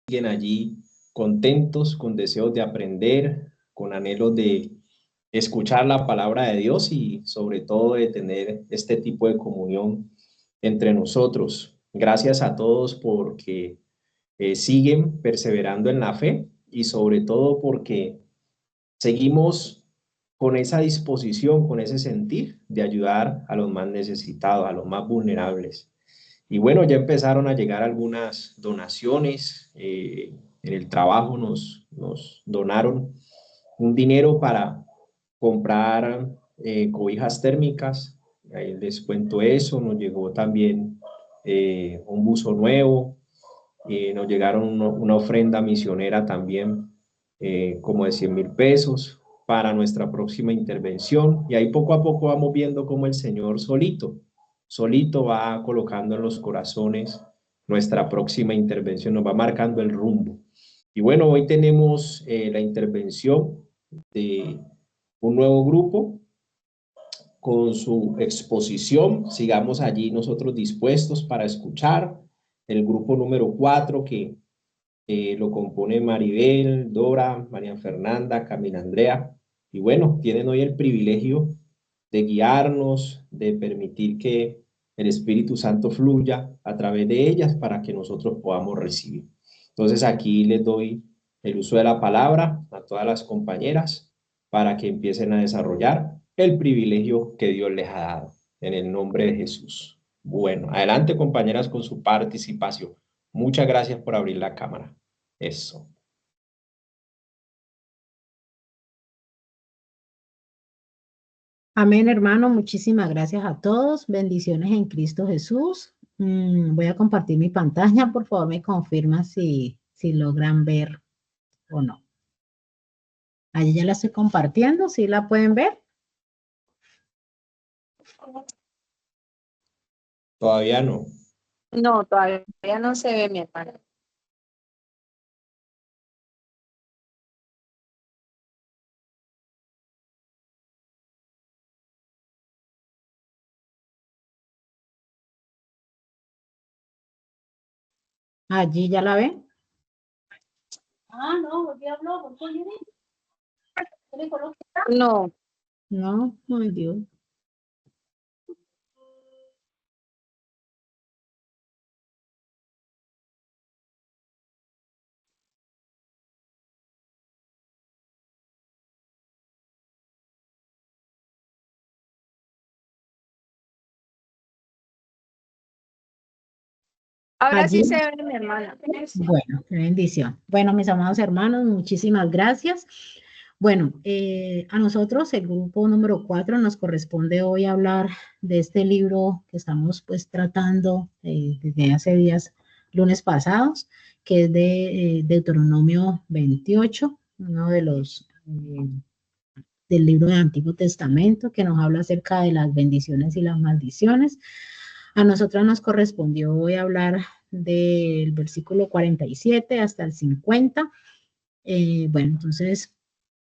siguen allí contentos, con deseos de aprender, con anhelos de escuchar la palabra de Dios y sobre todo de tener este tipo de comunión entre nosotros. Gracias a todos porque siguen perseverando en la fe y sobre todo porque seguimos con esa disposición, con ese sentir de ayudar a los más necesitados, a los más vulnerables. Y bueno, ya empezaron a llegar algunas donaciones. En el trabajo nos donaron un dinero para comprar cobijas térmicas. Ahí les cuento eso. Nos llegó también un buzo nuevo. Nos llegaron una ofrenda misionera también, como de 100.000 pesos para nuestra próxima intervención. Y ahí poco a poco vamos viendo cómo el Señor solito va colocando en los corazones nuestra próxima intervención, nos va marcando el rumbo. Y bueno, hoy tenemos la intervención de un nuevo grupo con su exposición. Sigamos allí nosotros dispuestos para escuchar el grupo número 4 que lo compone Maribel, Dora, María Fernanda, Camila Andrea. Y bueno, tienen hoy el privilegio de guiarnos, de permitir que el Espíritu Santo fluya a través de ellas para que nosotros podamos recibir. Entonces aquí les doy el uso de la palabra a todas las compañeras para que empiecen a desarrollar el privilegio que Dios les ha dado en el nombre de Jesús. Bueno, adelante compañeras con su participación. Muchas gracias por abrir la cámara. Eso. Amén, hermano. Muchísimas gracias a todos. Bendiciones en Cristo Jesús. Voy a compartir mi pantalla. Por favor, me confirma si logran ver o no. Allí ya la estoy compartiendo. ¿Sí la pueden ver? Todavía no. No, todavía no se ve, mi hermana. Allí ya la ven. No. No, ay Dios. Ahora sí Allí, se ve, mi hermana. bueno, qué bendición. Bueno, mis amados hermanos, muchísimas gracias. Bueno, a nosotros, el grupo número 4, nos corresponde hoy hablar de este libro que estamos pues tratando desde hace días, lunes pasados, que es de Deuteronomio 28, uno de los del libro del Antiguo Testamento, que nos habla acerca de las bendiciones y las maldiciones. A nosotros nos correspondió hoy hablar del versículo 47 hasta el 50. Bueno, entonces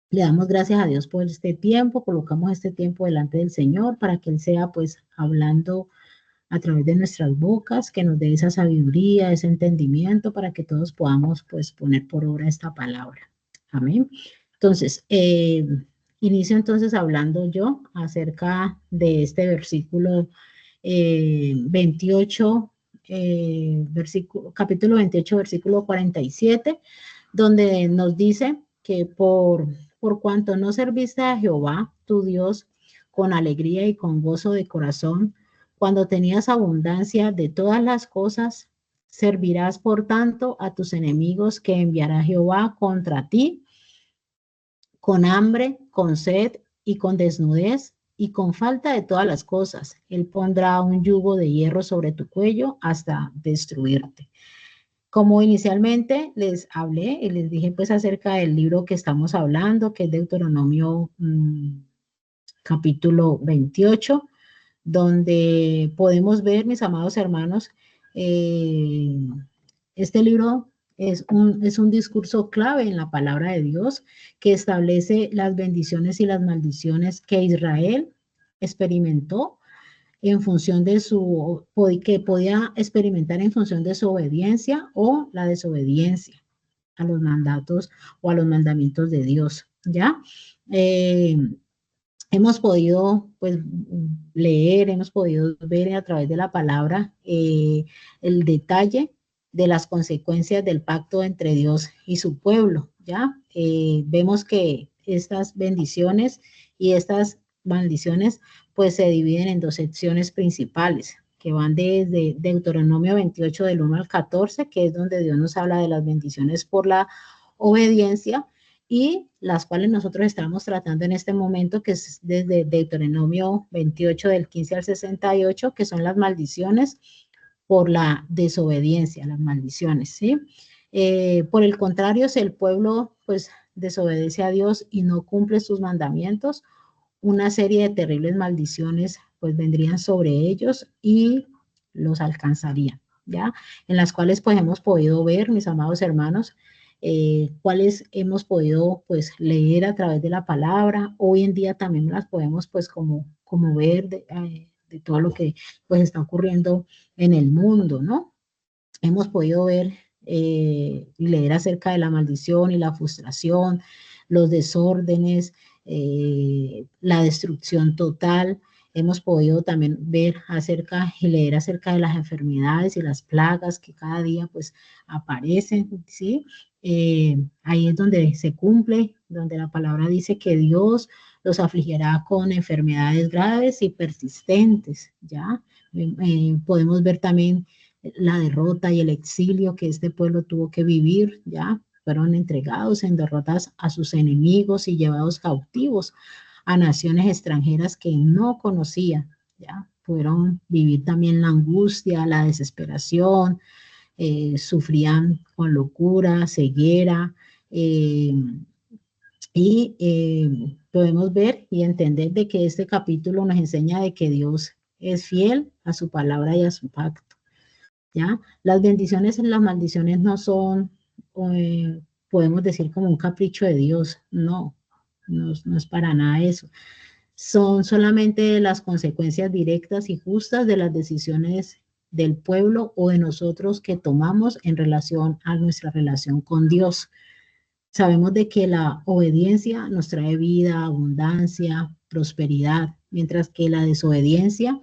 le damos gracias a Dios por este tiempo, colocamos este tiempo delante del Señor para que Él sea pues hablando a través de nuestras bocas, que nos dé esa sabiduría, ese entendimiento para que todos podamos pues poner por obra esta palabra. Amén. Entonces, inicio entonces hablando yo acerca de este versículo 28, capítulo 28, versículo 47, donde nos dice que por cuanto no serviste a Jehová, tu Dios, con alegría y con gozo de corazón, cuando tenías abundancia de todas las cosas, servirás por tanto a tus enemigos que enviará Jehová contra ti, con hambre, con sed y con desnudez y con falta de todas las cosas. Él pondrá un yugo de hierro sobre tu cuello hasta destruirte. Como inicialmente les hablé y les dije pues acerca del libro que estamos hablando, que es Deuteronomio capítulo 28, donde podemos ver, mis amados hermanos, eh, este libro es un discurso clave en la palabra de Dios que establece las bendiciones y las maldiciones que Israel experimentó en función de que podía experimentar en función de su obediencia o la desobediencia a los mandatos o a los mandamientos de Dios, ¿ya? Hemos podido, pues, leer, hemos podido ver a través de la palabra el detalle de las consecuencias del pacto entre Dios y su pueblo, ¿ya? Vemos que estas bendiciones y estas maldiciones, pues, se dividen en dos secciones principales, que van desde Deuteronomio 28 del 1 al 14, que es donde Dios nos habla de las bendiciones por la obediencia, y las cuales nosotros estamos tratando en este momento, que es desde Deuteronomio 28 del 15 al 68, que son las maldiciones por la desobediencia, las maldiciones, ¿sí? Por el contrario, si el pueblo pues desobedece a Dios y no cumple sus mandamientos, una serie de terribles maldiciones pues vendrían sobre ellos y los alcanzarían, ¿ya? En las cuales pues hemos podido ver, mis amados hermanos, cuáles hemos podido pues leer a través de la palabra. Hoy en día también las podemos pues como ver de todo lo que pues está ocurriendo en el mundo, ¿no? Hemos podido ver y leer acerca de la maldición y la frustración, los desórdenes, la destrucción total. Hemos podido también ver acerca y leer acerca de las enfermedades y las plagas que cada día pues aparecen, ¿sí? Ahí es donde se cumple, donde la palabra dice que Dios los afligirá con enfermedades graves y persistentes, ¿ya? Podemos ver también la derrota y el exilio que este pueblo tuvo que vivir, ¿ya? Fueron entregados en derrotas a sus enemigos y llevados cautivos a naciones extranjeras que no conocían, ¿ya? Pudieron vivir también la angustia, la desesperación, sufrían con locura, ceguera, podemos ver y entender de que este capítulo nos enseña de que Dios es fiel a su palabra y a su pacto, ¿ya? Las bendiciones y las maldiciones no son, podemos decir, como un capricho de Dios, no es para nada eso. Son solamente las consecuencias directas y justas de las decisiones del pueblo o de nosotros que tomamos en relación a nuestra relación con Dios. Sabemos de que la obediencia nos trae vida, abundancia, prosperidad, mientras que la desobediencia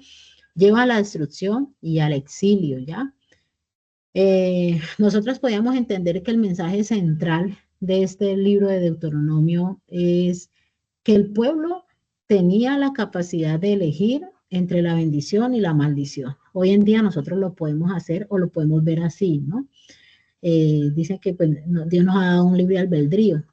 lleva a la destrucción y al exilio, ¿ya? Nosotros podíamos entender que el mensaje central de este libro de Deuteronomio es que el pueblo tenía la capacidad de elegir entre la bendición y la maldición. Hoy en día nosotros lo podemos hacer o lo podemos ver así, ¿no? Dicen que pues, Dios nos ha dado un libre albedrío,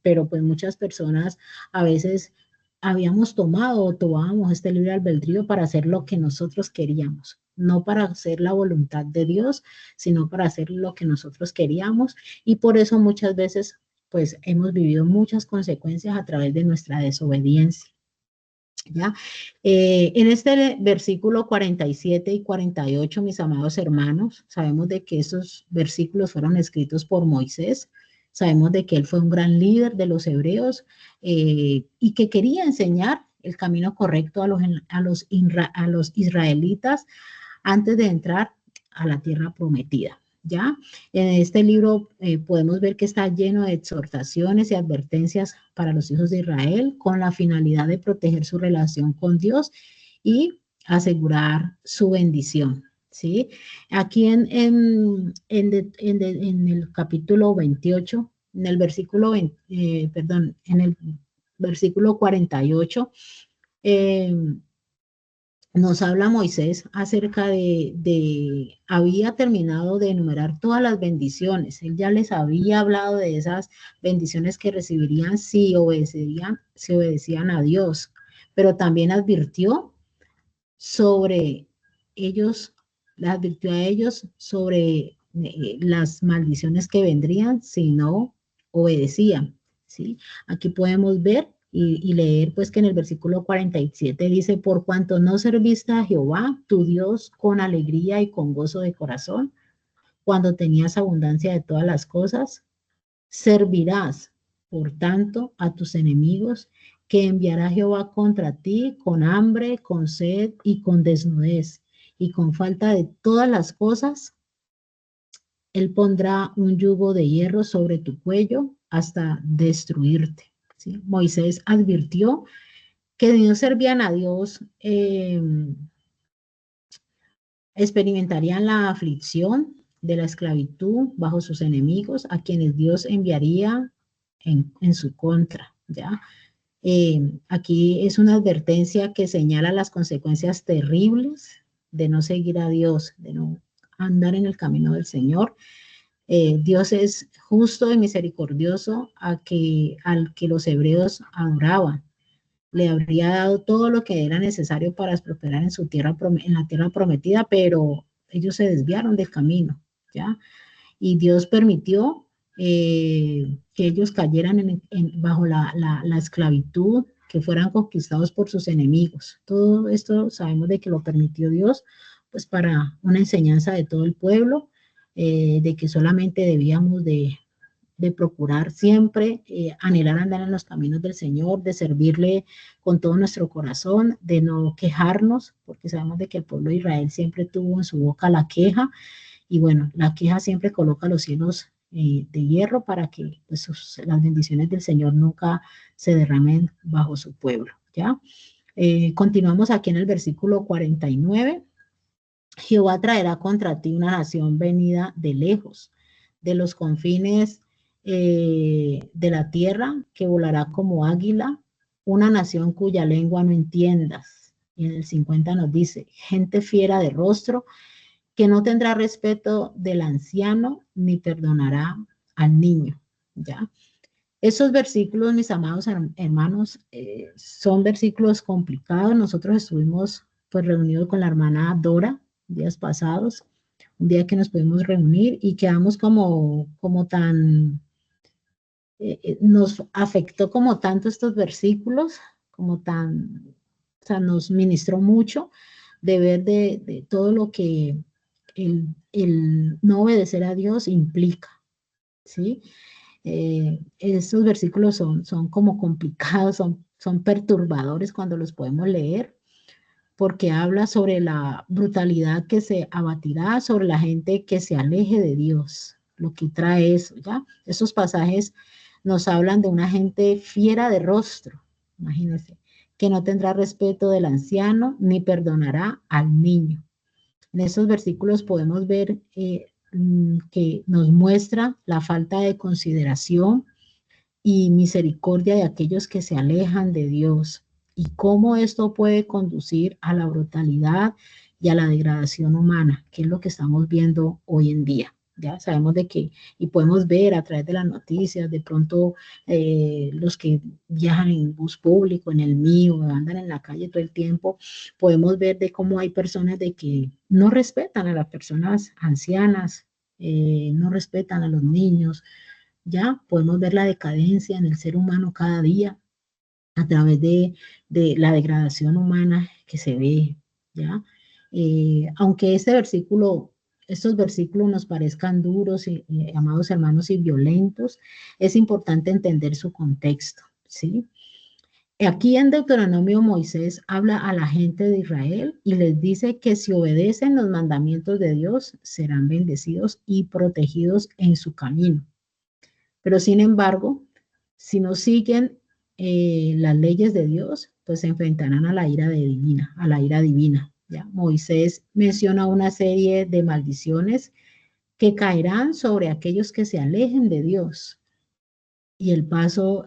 pero pues muchas personas a veces habíamos tomado o tomábamos este libre albedrío para hacer lo que nosotros queríamos, no para hacer la voluntad de Dios, sino para hacer lo que nosotros queríamos, y por eso muchas veces pues hemos vivido muchas consecuencias a través de nuestra desobediencia, ¿ya? En este versículo 47 y 48, mis amados hermanos, sabemos de que esos versículos fueron escritos por Moisés. Sabemos de que él fue un gran líder de los hebreos y que quería enseñar el camino correcto a los israelitas antes de entrar a la tierra prometida, ¿ya? En este libro podemos ver que está lleno de exhortaciones y advertencias para los hijos de Israel con la finalidad de proteger su relación con Dios y asegurar su bendición, ¿sí? Aquí en el capítulo 28, en el versículo, en el versículo 48, nos habla Moisés acerca había terminado de enumerar todas las bendiciones. Él ya les había hablado de esas bendiciones que recibirían si obedecían a Dios, pero también advirtió sobre ellos, les advirtió a ellos sobre las maldiciones que vendrían si no obedecían, ¿sí? Aquí podemos ver y leer pues que en el versículo 47 dice, por cuanto no serviste a Jehová, tu Dios, con alegría y con gozo de corazón, cuando tenías abundancia de todas las cosas, servirás, por tanto, a tus enemigos que enviará Jehová contra ti con hambre, con sed y con desnudez, y con falta de todas las cosas. Él pondrá un yugo de hierro sobre tu cuello hasta destruirte. ¿Sí? Moisés advirtió que no servían a Dios, experimentarían la aflicción de la esclavitud bajo sus enemigos, a quienes Dios enviaría en su contra, ¿ya? Aquí es una advertencia que señala las consecuencias terribles de no seguir a Dios, de no andar en el camino del Señor. Dios es justo y misericordioso al que los hebreos adoraban. Le habría dado todo lo que era necesario para prosperar en en la tierra prometida, pero ellos se desviaron del camino, ¿ya? Y Dios permitió que ellos cayeran bajo la esclavitud, que fueran conquistados por sus enemigos. Todo esto sabemos de que lo permitió Dios, pues para una enseñanza de todo el pueblo, de que solamente debíamos de procurar siempre, anhelar andar en los caminos del Señor, de servirle con todo nuestro corazón, de no quejarnos, porque sabemos de que el pueblo de Israel siempre tuvo en su boca la queja, y bueno, la queja siempre coloca los cielos de hierro para que pues, las bendiciones del Señor nunca se derramen bajo su pueblo, ¿ya? Continuamos aquí en el versículo 49. Jehová traerá contra ti una nación venida de lejos, de los confines de la tierra, que volará como águila, una nación cuya lengua no entiendas. Y en el 50 nos dice, gente fiera de rostro, que no tendrá respeto del anciano, ni perdonará al niño, ¿ya? Esos versículos, mis amados hermanos, son versículos complicados. Nosotros estuvimos pues reunidos con la hermana Dora días pasados, un día que nos pudimos reunir y quedamos como tan, nos afectó como tanto estos versículos, como tan, o sea, nos ministró mucho de ver de todo lo que el no obedecer a Dios implica, ¿sí? Estos versículos son como complicados, son perturbadores cuando los podemos leer, porque habla sobre la brutalidad que se abatirá sobre la gente que se aleje de Dios, lo que trae eso, ¿ya? Esos pasajes nos hablan de una gente fiera de rostro, imagínense, que no tendrá respeto del anciano ni perdonará al niño. En esos versículos podemos ver que nos muestra la falta de consideración y misericordia de aquellos que se alejan de Dios y cómo esto puede conducir a la brutalidad y a la degradación humana, que es lo que estamos viendo hoy en día. Ya sabemos de que, y podemos ver a través de las noticias, de pronto los que viajan en bus público, en el mío, andan en la calle todo el tiempo, podemos ver de cómo hay personas de que no respetan a las personas ancianas, no respetan a los niños. Ya podemos ver la decadencia en el ser humano cada día a través de la degradación humana que se ve, ¿ya? Aunque estos versículos nos parezcan duros, amados hermanos, y violentos, es importante entender su contexto, ¿sí? Aquí en Deuteronomio Moisés habla a la gente de Israel y les dice que si obedecen los mandamientos de Dios, serán bendecidos y protegidos en su camino. Pero sin embargo, si no siguen las leyes de Dios, pues se enfrentarán a la ira divina, a la ira divina. ¿Ya? Moisés menciona una serie de maldiciones que caerán sobre aquellos que se alejen de Dios. Y el paso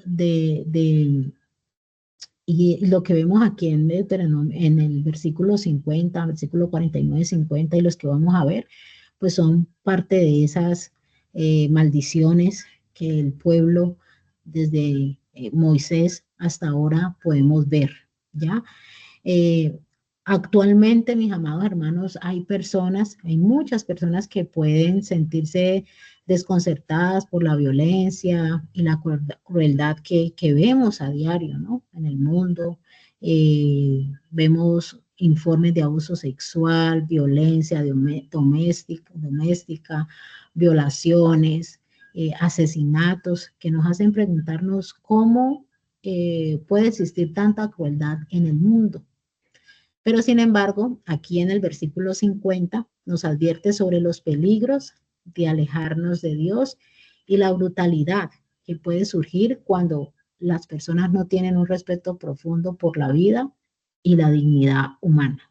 y lo que vemos aquí en el versículo 50, versículo 49, 50 y los que vamos a ver, pues son parte de esas maldiciones que el pueblo desde Moisés hasta ahora podemos ver, ¿ya? Actualmente, mis amados hermanos, hay muchas personas que pueden sentirse desconcertadas por la violencia y la crueldad que vemos a diario, ¿no? En el mundo. Vemos informes de abuso sexual, violencia doméstica, violaciones, asesinatos, que nos hacen preguntarnos cómo puede existir tanta crueldad en el mundo. Pero sin embargo, aquí en el versículo 50 nos advierte sobre los peligros de alejarnos de Dios y la brutalidad que puede surgir cuando las personas no tienen un respeto profundo por la vida y la dignidad humana.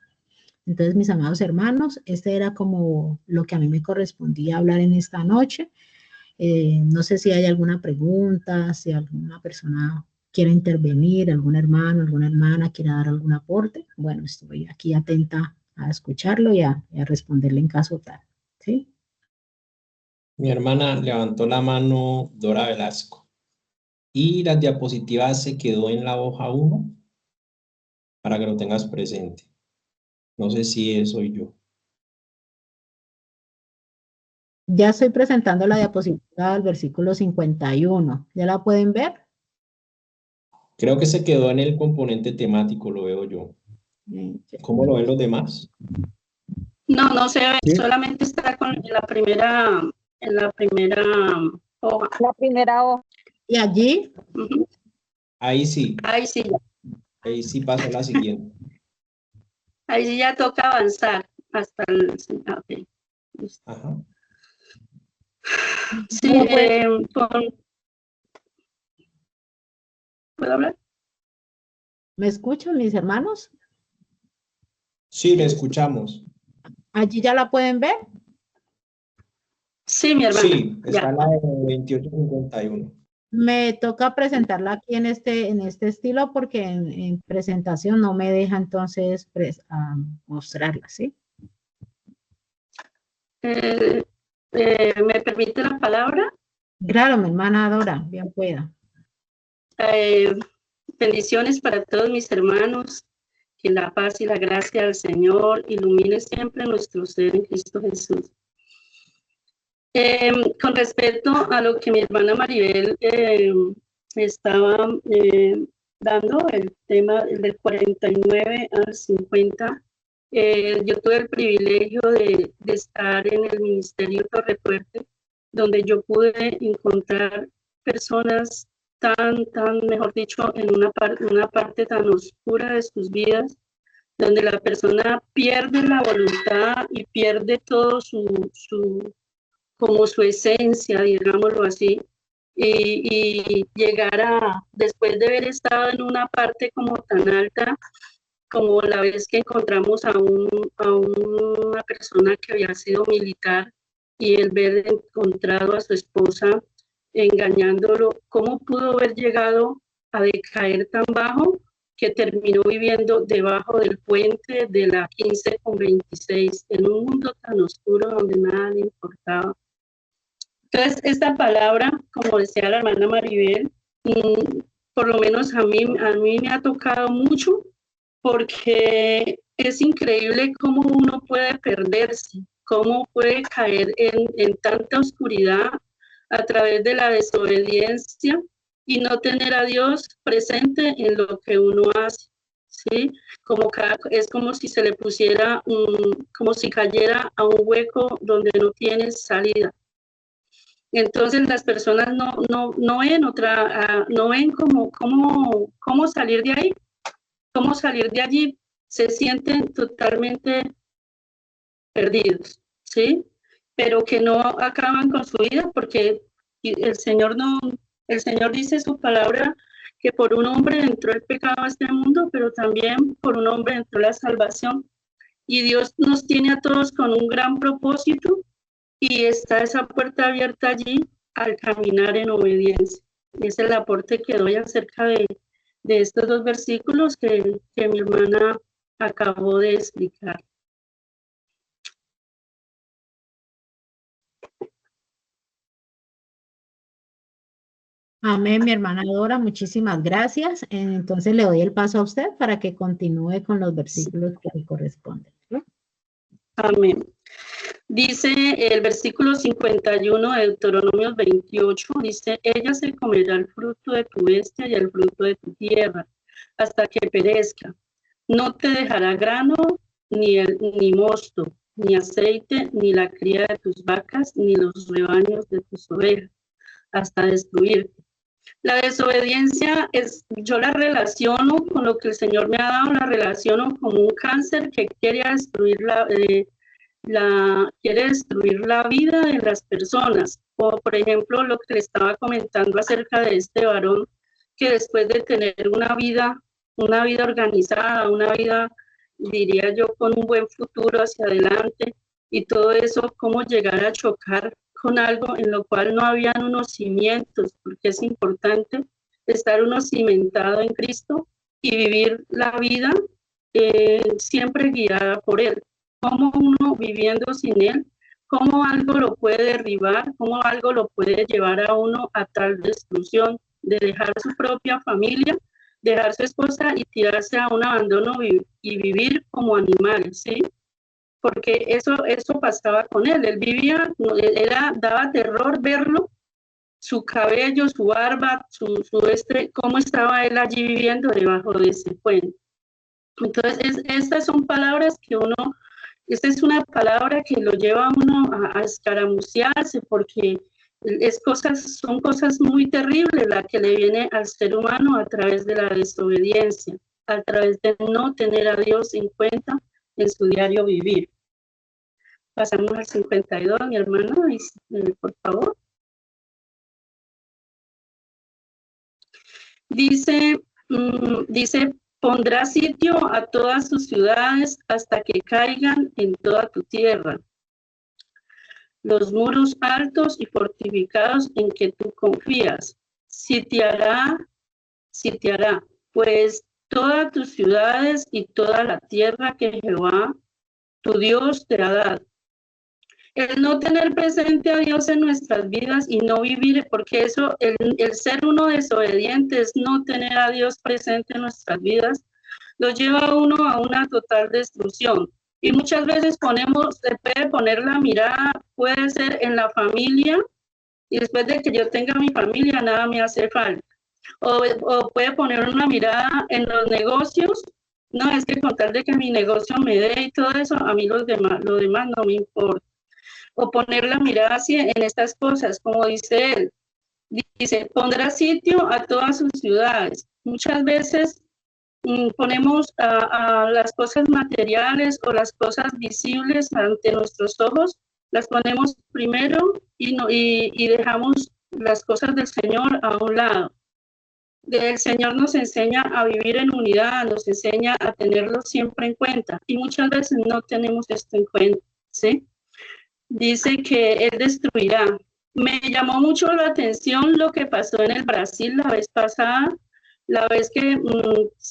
Entonces, mis amados hermanos, este era como lo que a mí me correspondía hablar en esta noche. No sé si hay alguna pregunta, si alguna persona quiere intervenir, algún hermano, alguna hermana quiera dar algún aporte. Bueno, estoy aquí atenta a escucharlo y a responderle en caso tal. ¿Sí? Mi hermana levantó la mano, Dora Velasco. Y la diapositiva se quedó en la hoja 1 para que lo tengas presente. No sé si soy yo. Ya estoy presentando la diapositiva del versículo 51. ¿Ya la pueden ver? Creo que se quedó en el componente temático, lo veo yo. ¿Cómo lo ven los demás? No, no se ve, ¿Sí? solamente está en la primera hoja. La primera hoja. ¿Y allí? Ujú. Ahí sí, Ahí sí, ahí sí pasó la siguiente. ahí sí ya toca avanzar hasta el... Okay. Ajá. Sí, ¿puedo hablar? ¿Me escuchan, mis hermanos? Sí, le escuchamos. ¿Allí ya la pueden ver? Sí, mi hermana. Sí, está Ya. la de 2851. Me toca presentarla aquí en este estilo porque en presentación no me deja entonces mostrarla, ¿sí? ¿Me permite la palabra? Claro, mi hermana Dora, bien pueda. Bendiciones para todos mis hermanos. Que la paz y la gracia del Señor ilumine siempre nuestro ser en Cristo Jesús. Con respecto a lo que mi hermana Maribel estaba dando, el tema del 49 al 50, yo tuve el privilegio de estar en el Ministerio Torrefuerte, donde yo pude encontrar personas tan, mejor dicho, en una parte tan oscura de sus vidas, donde la persona pierde la voluntad y pierde todo como su esencia, digámoslo así, y llegar a, después de haber estado en una parte como tan alta, como la vez que encontramos a una persona que había sido militar y el ver encontrado a su esposa engañándolo, ¿cómo pudo haber llegado a decaer tan bajo que terminó viviendo debajo del puente de la 15 con 26 en un mundo tan oscuro donde nada le importaba? Entonces, esta palabra, como decía la hermana Maribel, por lo menos a mí me ha tocado mucho, porque es increíble cómo uno puede perderse, cómo puede caer en tanta oscuridad a través de la desobediencia y no tener a Dios presente en lo que uno hace, ¿sí? Es como si se le pusiera, como si cayera a un hueco donde no tiene salida. Entonces las personas no ven no ven cómo salir de ahí, cómo salir de allí, se sienten totalmente perdidos, ¿sí? Pero que no acaban con su vida porque el Señor dice en su palabra que por un hombre entró el pecado a este mundo, pero también por un hombre entró la salvación. Y Dios nos tiene a todos con un gran propósito y está esa puerta abierta allí al caminar en obediencia. Y ese es el aporte que doy acerca de estos dos versículos que mi hermana acabó de explicar. Amén, mi hermana Dora, muchísimas gracias. Entonces le doy el paso a usted para que continúe con los versículos que le corresponden, ¿no? Amén. Dice el versículo 51 de Deuteronomio 28, dice, ella se comerá el fruto de tu bestia y el fruto de tu tierra, hasta que perezca. No te dejará grano, ni mosto, ni aceite, ni la cría de tus vacas, ni los rebaños de tus ovejas, hasta destruirte. La desobediencia yo la relaciono con lo que el Señor me ha dado, la relaciono como un cáncer que quiere destruir quiere destruir la vida de las personas. O, por ejemplo, lo que le estaba comentando acerca de este varón, que después de tener una vida organizada, una vida, diría yo, con un buen futuro hacia adelante, y todo eso, cómo llegar a chocar con algo en lo cual no habían unos cimientos, porque es importante estar uno cimentado en Cristo y vivir la vida siempre guiada por Él. Cómo uno viviendo sin Él, cómo algo lo puede derribar, cómo algo lo puede llevar a uno a tal destrucción, de dejar su propia familia, dejar su esposa y tirarse a un abandono y vivir como animales, ¿sí? Porque eso pasaba con él vivía, daba terror verlo, su cabello, su barba, cómo estaba él allí viviendo debajo de ese puente. Entonces, estas son palabras que esta es una palabra que lo lleva a uno a escaramuciarse, porque son cosas muy terribles las que le viene al ser humano a través de la desobediencia, a través de no tener a Dios en cuenta en su diario vivir. Pasamos al 52, mi hermano, por favor. Dice, pondrá sitio a todas sus ciudades hasta que caigan en toda tu tierra los muros altos y fortificados en que tú confías. Sitiará, pues todas tus ciudades y toda la tierra que Jehová, tu Dios, te ha dado. El no tener presente a Dios en nuestras vidas y no vivir, porque eso, el ser uno desobediente es no tener a Dios presente en nuestras vidas, lo lleva a uno a una total destrucción. Y muchas veces se puede poner la mirada, puede ser en la familia, y después de que yo tenga mi familia, nada me hace falta. O puede poner una mirada en los negocios, no, es que con tal de que mi negocio me dé y todo eso, a mí lo demás no me importa. O poner la mirada así en estas cosas, como dice él. Dice, pondrá sitio a todas sus ciudades. Muchas veces ponemos a las cosas materiales o las cosas visibles ante nuestros ojos, las ponemos primero y dejamos las cosas del Señor a un lado. El Señor nos enseña a vivir en unidad, nos enseña a tenerlo siempre en cuenta, y muchas veces no tenemos esto en cuenta, ¿sí? Dice que Él destruirá. Me llamó mucho la atención lo que pasó en el Brasil la vez pasada, la vez que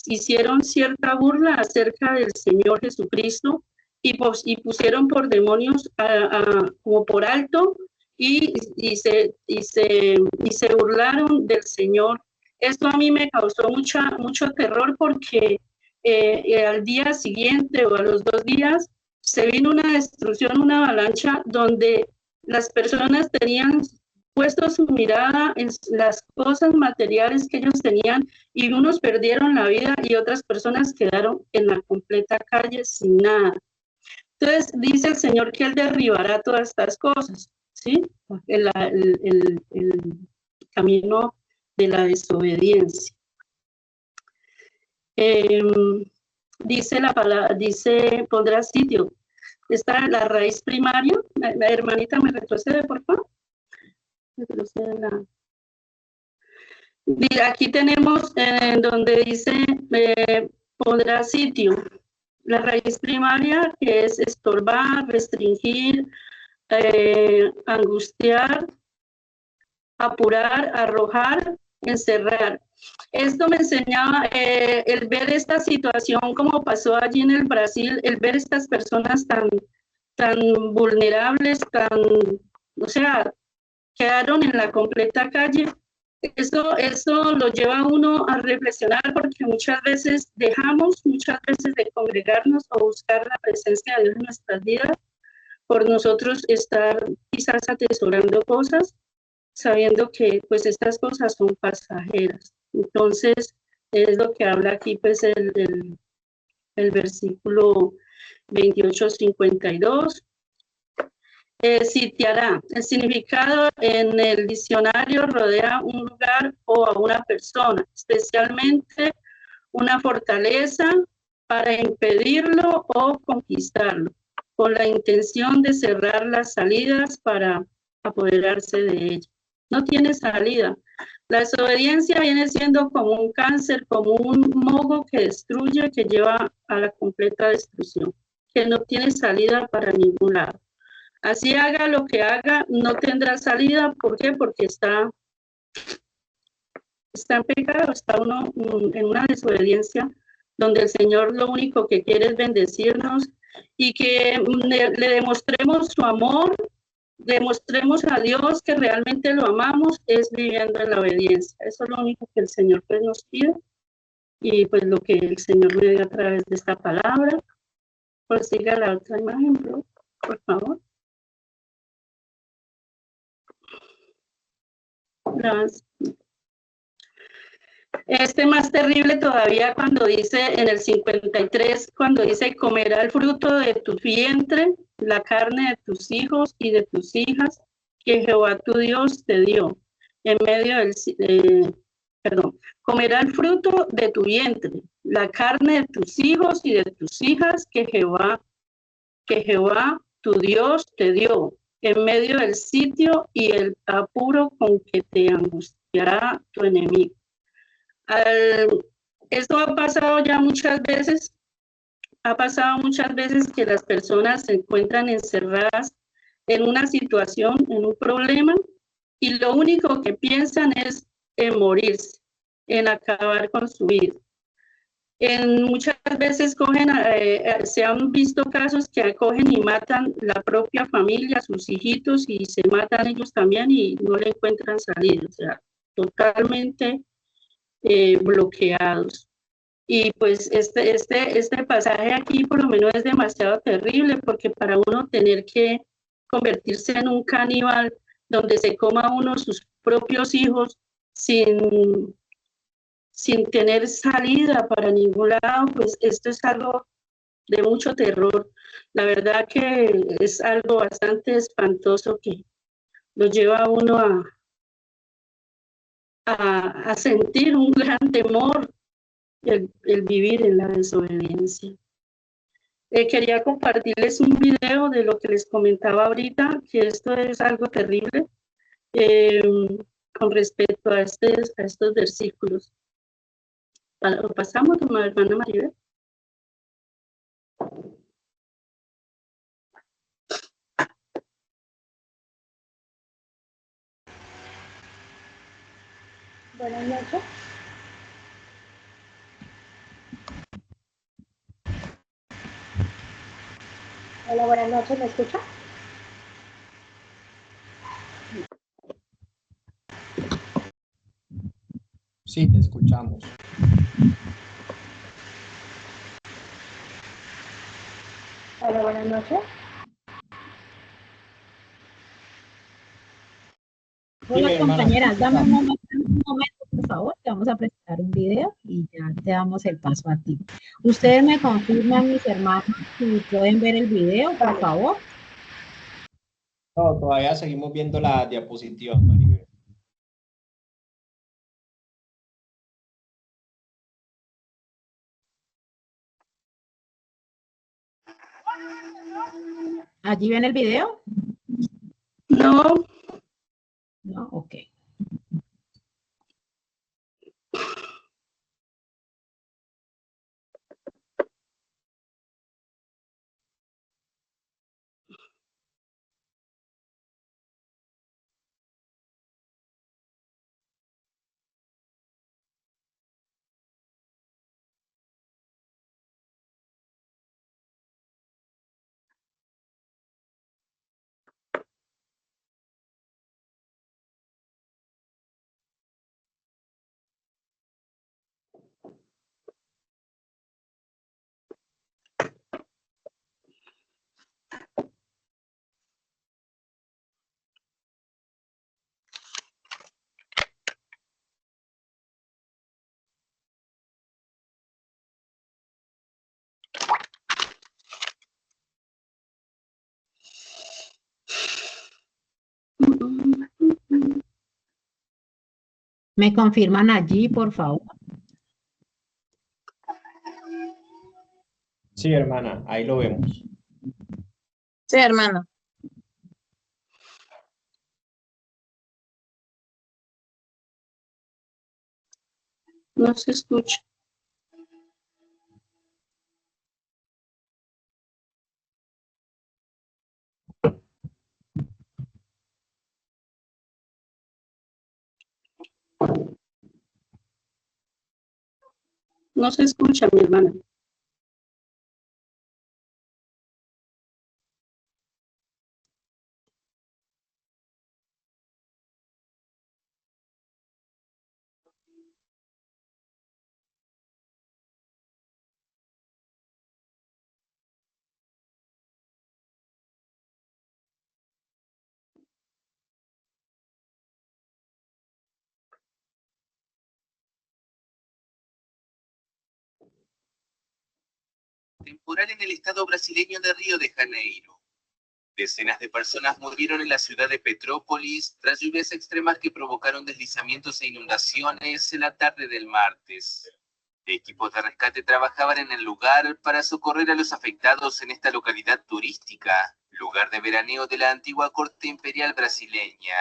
hicieron cierta burla acerca del Señor Jesucristo y pusieron por demonios como por alto y se burlaron del Señor. Esto a mí me causó mucho terror porque al día siguiente o a los 2 días se vino una destrucción, una avalancha donde las personas tenían puesto su mirada en las cosas materiales que ellos tenían y unos perdieron la vida y otras personas quedaron en la completa calle sin nada. Entonces dice el Señor que Él derribará todas estas cosas, ¿sí? El camino de la desobediencia. Dice la palabra, pondrá sitio. Está la raíz primaria. La hermanita me retrocede, por favor. Aquí tenemos donde dice pondrá sitio. La raíz primaria, que es estorbar, restringir, angustiar, apurar, arrojar, encerrar. Esto me enseñaba el ver esta situación como pasó allí en el Brasil, el ver estas personas tan vulnerables, o sea, quedaron en la completa calle. Eso lo lleva a uno a reflexionar porque muchas veces dejamos de congregarnos o buscar la presencia de Dios en nuestras vidas por nosotros estar quizás atesorando cosas, sabiendo que pues estas cosas son pasajeras. Entonces, es lo que habla aquí pues el versículo 28-52. sitiará. El significado en el diccionario rodea un lugar o a una persona, especialmente una fortaleza para impedirlo o conquistarlo, con la intención de cerrar las salidas para apoderarse de ella. No tiene salida. La desobediencia viene siendo como un cáncer, como un moho que destruye, que lleva a la completa destrucción, que no tiene salida para ningún lado. Así haga lo que haga, no tendrá salida. ¿Por qué? Porque está en pecado, está uno en una desobediencia donde el Señor lo único que quiere es bendecirnos y que le demostremos su amor, demostremos a Dios que realmente lo amamos, es viviendo en la obediencia. Eso es lo único que el Señor pues nos pide y pues lo que el Señor me dio a través de esta palabra. Prosiga la otra imagen, por favor. Gracias. Más terrible todavía cuando dice en el 53, cuando dice, comerá el fruto de tu vientre, la carne de tus hijos y de tus hijas, que Jehová tu Dios te dio, en medio del, comerá el fruto de tu vientre, la carne de tus hijos y de tus hijas, que Jehová tu Dios te dio, en medio del sitio y el apuro con que te angustiará tu enemigo. Esto ha pasado muchas veces que las personas se encuentran encerradas en una situación, en un problema, y lo único que piensan es en morirse, en acabar con su vida. Muchas veces se han visto casos que cogen y matan la propia familia, sus hijitos, y se matan ellos también y no le encuentran salida, o sea, totalmente bloqueados. Y pues este pasaje aquí por lo menos es demasiado terrible, porque para uno tener que convertirse en un caníbal donde se coma uno sus propios hijos sin tener salida para ningún lado, pues esto es algo de mucho terror. La verdad que es algo bastante espantoso que lo lleva a uno a sentir un gran temor el vivir en la desobediencia. Quería compartirles un video de lo que les comentaba ahorita, que esto es algo terrible con respecto a estos versículos. ¿Lo pasamos, hermana Maribel? Buenas noches. Hola, buenas noches, ¿me escucha? Sí, te escuchamos. Hola, buenas noches. Hola, Dime, hermana, compañeras, te dame escuchamos. un momento, por favor, te vamos a presentar un video y ya te damos el paso a ti. Ustedes me confirman, mis hermanos, si pueden ver el video, por Vale. favor. No, todavía seguimos viendo la diapositiva, Maribel. ¿Allí ven el video? No, No, ok. ¿Me confirman allí, por favor? Sí, hermana, ahí lo vemos. Sí, hermano. No se escucha. No se escucha, mi hermana. Temporal en el estado brasileño de Río de Janeiro. Decenas de personas murieron en la ciudad de Petrópolis tras lluvias extremas que provocaron deslizamientos e inundaciones en la tarde del martes. Equipos de rescate trabajaban en el lugar para socorrer a los afectados en esta localidad turística, lugar de veraneo de la antigua corte imperial brasileña.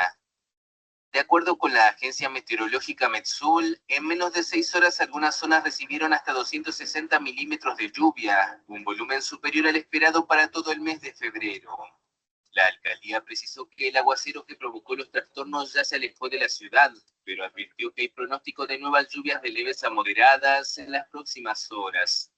De acuerdo con la agencia meteorológica Metsul, en menos de 6 horas algunas zonas recibieron hasta 260 milímetros de lluvia, un volumen superior al esperado para todo el mes de febrero. La alcaldía precisó que el aguacero que provocó los trastornos ya se alejó de la ciudad, pero advirtió que hay pronóstico de nuevas lluvias de leves a moderadas en las próximas horas.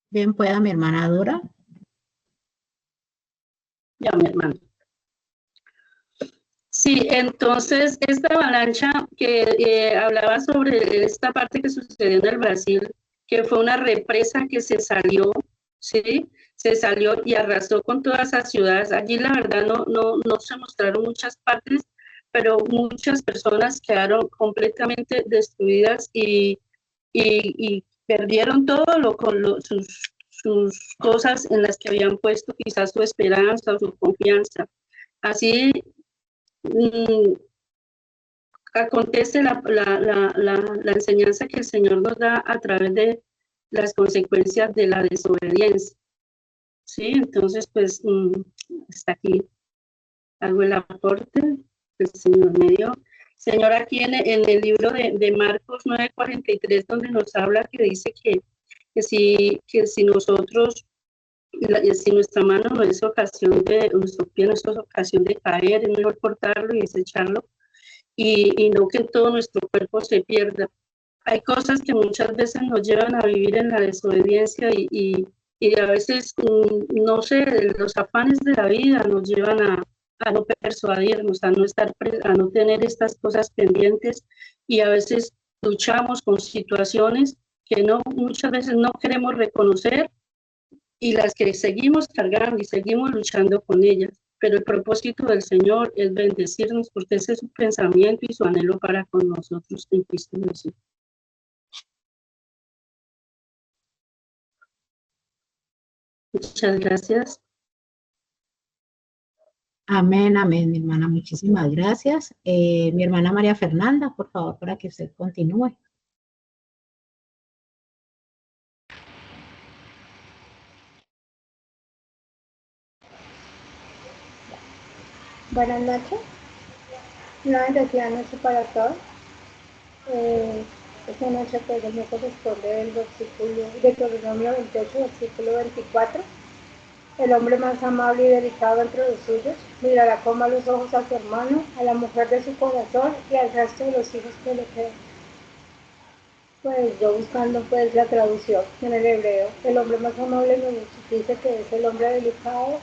Bien, pueda mi hermana Dora. Ya, mi hermano. Sí, entonces esta avalancha que hablaba sobre esta parte que sucedió en el Brasil, que fue una represa que se salió, ¿sí? Se salió y arrasó con todas esas ciudades. Allí la verdad no se mostraron muchas partes, pero muchas personas quedaron completamente destruidas y perdieron todo sus cosas en las que habían puesto quizás su esperanza o su confianza. Así acontece la enseñanza que el Señor nos da a través de las consecuencias de la desobediencia. Sí, entonces pues hasta aquí hago el aporte que el Señor me dio. Señor, aquí en el libro de Marcos 9:43, donde nos habla que dice que si nosotros, si nuestra mano no es ocasión de, nuestro pie no es ocasión de caer, es mejor cortarlo y desecharlo, y no que todo nuestro cuerpo se pierda. hay cosas que muchas veces nos llevan a vivir en la desobediencia y a veces, no sé, los afanes de la vida nos llevan a no persuadirnos, a no a no tener estas cosas pendientes y a veces luchamos con situaciones que muchas veces no queremos reconocer y las que seguimos cargando y seguimos luchando con ellas. Pero el propósito del Señor es bendecirnos porque ese es su pensamiento y su anhelo para con nosotros en Cristo Jesús. Muchas gracias. Amén, amén, mi hermana, muchísimas gracias. Mi hermana María Fernanda, por favor, para que usted continúe. Buenas noches. Una bendecida noche para todos. Esta noche pues me corresponde el versículo de Deuteronomio 28, versículo 24. El hombre más amable y delicado entre los suyos mirará con malos ojos a su hermano, a la mujer de su corazón y al resto de los hijos que le quedan. Pues yo buscando pues la traducción en el hebreo, el hombre más amable me dice que es el hombre delicado,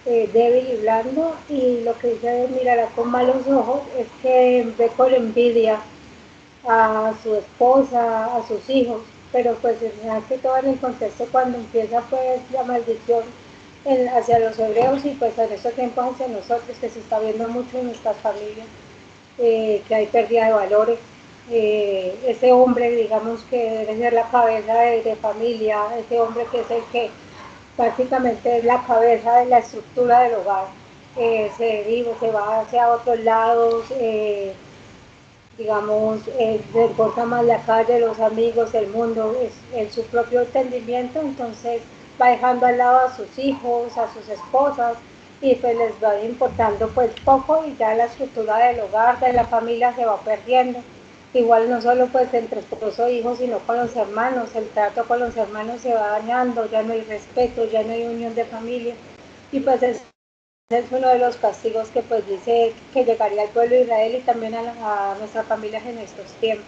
débil y blando, y lo que dice mirará con malos ojos es que ve con envidia a su esposa, a sus hijos, pero pues más que todo en el contexto cuando empieza pues la maldición hacia los hebreos y pues en estos tiempos hacia nosotros, que se está viendo mucho en nuestras familias, que hay pérdida de valores. Ese hombre, digamos, que debe ser la cabeza de familia, ese hombre que es el que prácticamente es la cabeza de la estructura del hogar, se deriva, se va hacia otros lados, digamos, le importa más la calle, los amigos, el mundo, es su propio entendimiento, entonces va dejando al lado a sus hijos, a sus esposas, y pues les va importando pues poco y ya la estructura del hogar, de la familia se va perdiendo. Igual no solo pues entre esposo e hijos, sino con los hermanos, el trato con los hermanos se va dañando, ya no hay respeto, ya no hay unión de familia, y pues es uno de los castigos que pues dice que llegaría al pueblo de Israel y también a nuestras familias en estos tiempos.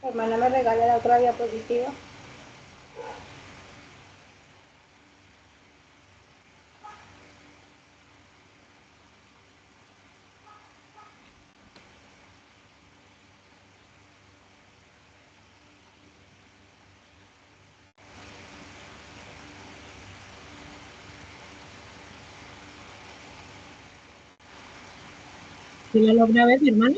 Hermana, me regala la otra diapositiva. ¿Sí la logra ver, mi hermano?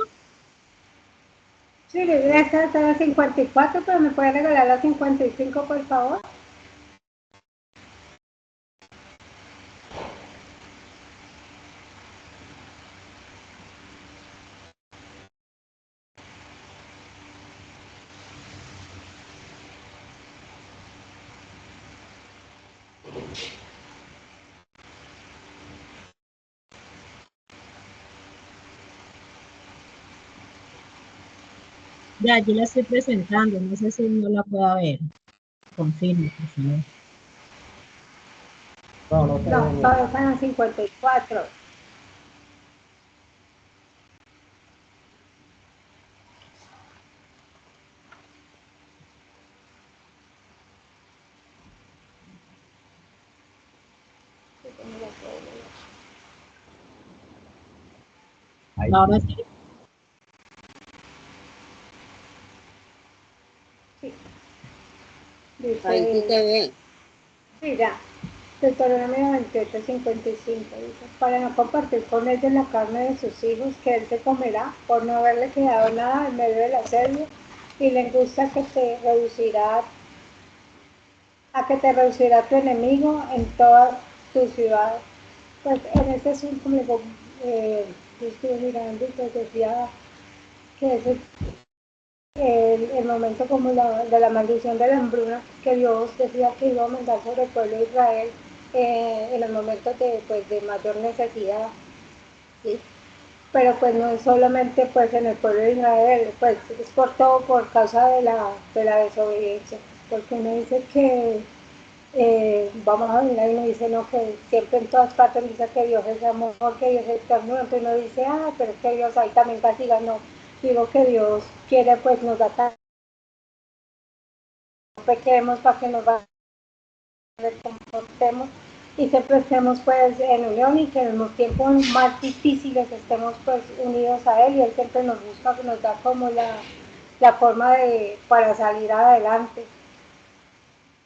Sí, esta está la 54, pero me puede regalar la 55, por favor. Ya, yo la estoy presentando, no sé si no la pueda ver. Confirme, por favor. No, No, está en la 54. Ahora sí. Sí. Ahí sí Dice, te ve. sí, ya. Deuteronomio 28, 55 dice, para no compartir con ellos la carne de sus hijos que él te comerá, por no haberle quedado nada en medio del asedio, y le gusta que te reducirá a que te reducirá tu enemigo en toda tu ciudad. Pues en este asunto, yo estuve mirando y pues decía que es el momento como de la maldición de la hambruna que Dios decía que iba a mandar sobre el pueblo de Israel en los momentos pues, de mayor necesidad, ¿sí? Pero pues no es solamente pues en el pueblo de Israel, pues es por todo por causa de la desobediencia, porque me dice que vamos a ver, ahí uno dice, no, que siempre en todas partes dice que Dios es amor, que Dios es ternura, entonces uno dice, pero es que Dios ahí también castiga, no, digo que Dios quiere, pues nos da tan pequemos para que nos comportemos y siempre estemos pues en unión y que en los tiempos más difíciles estemos pues unidos a Él y Él siempre nos busca, nos da como la forma para salir adelante.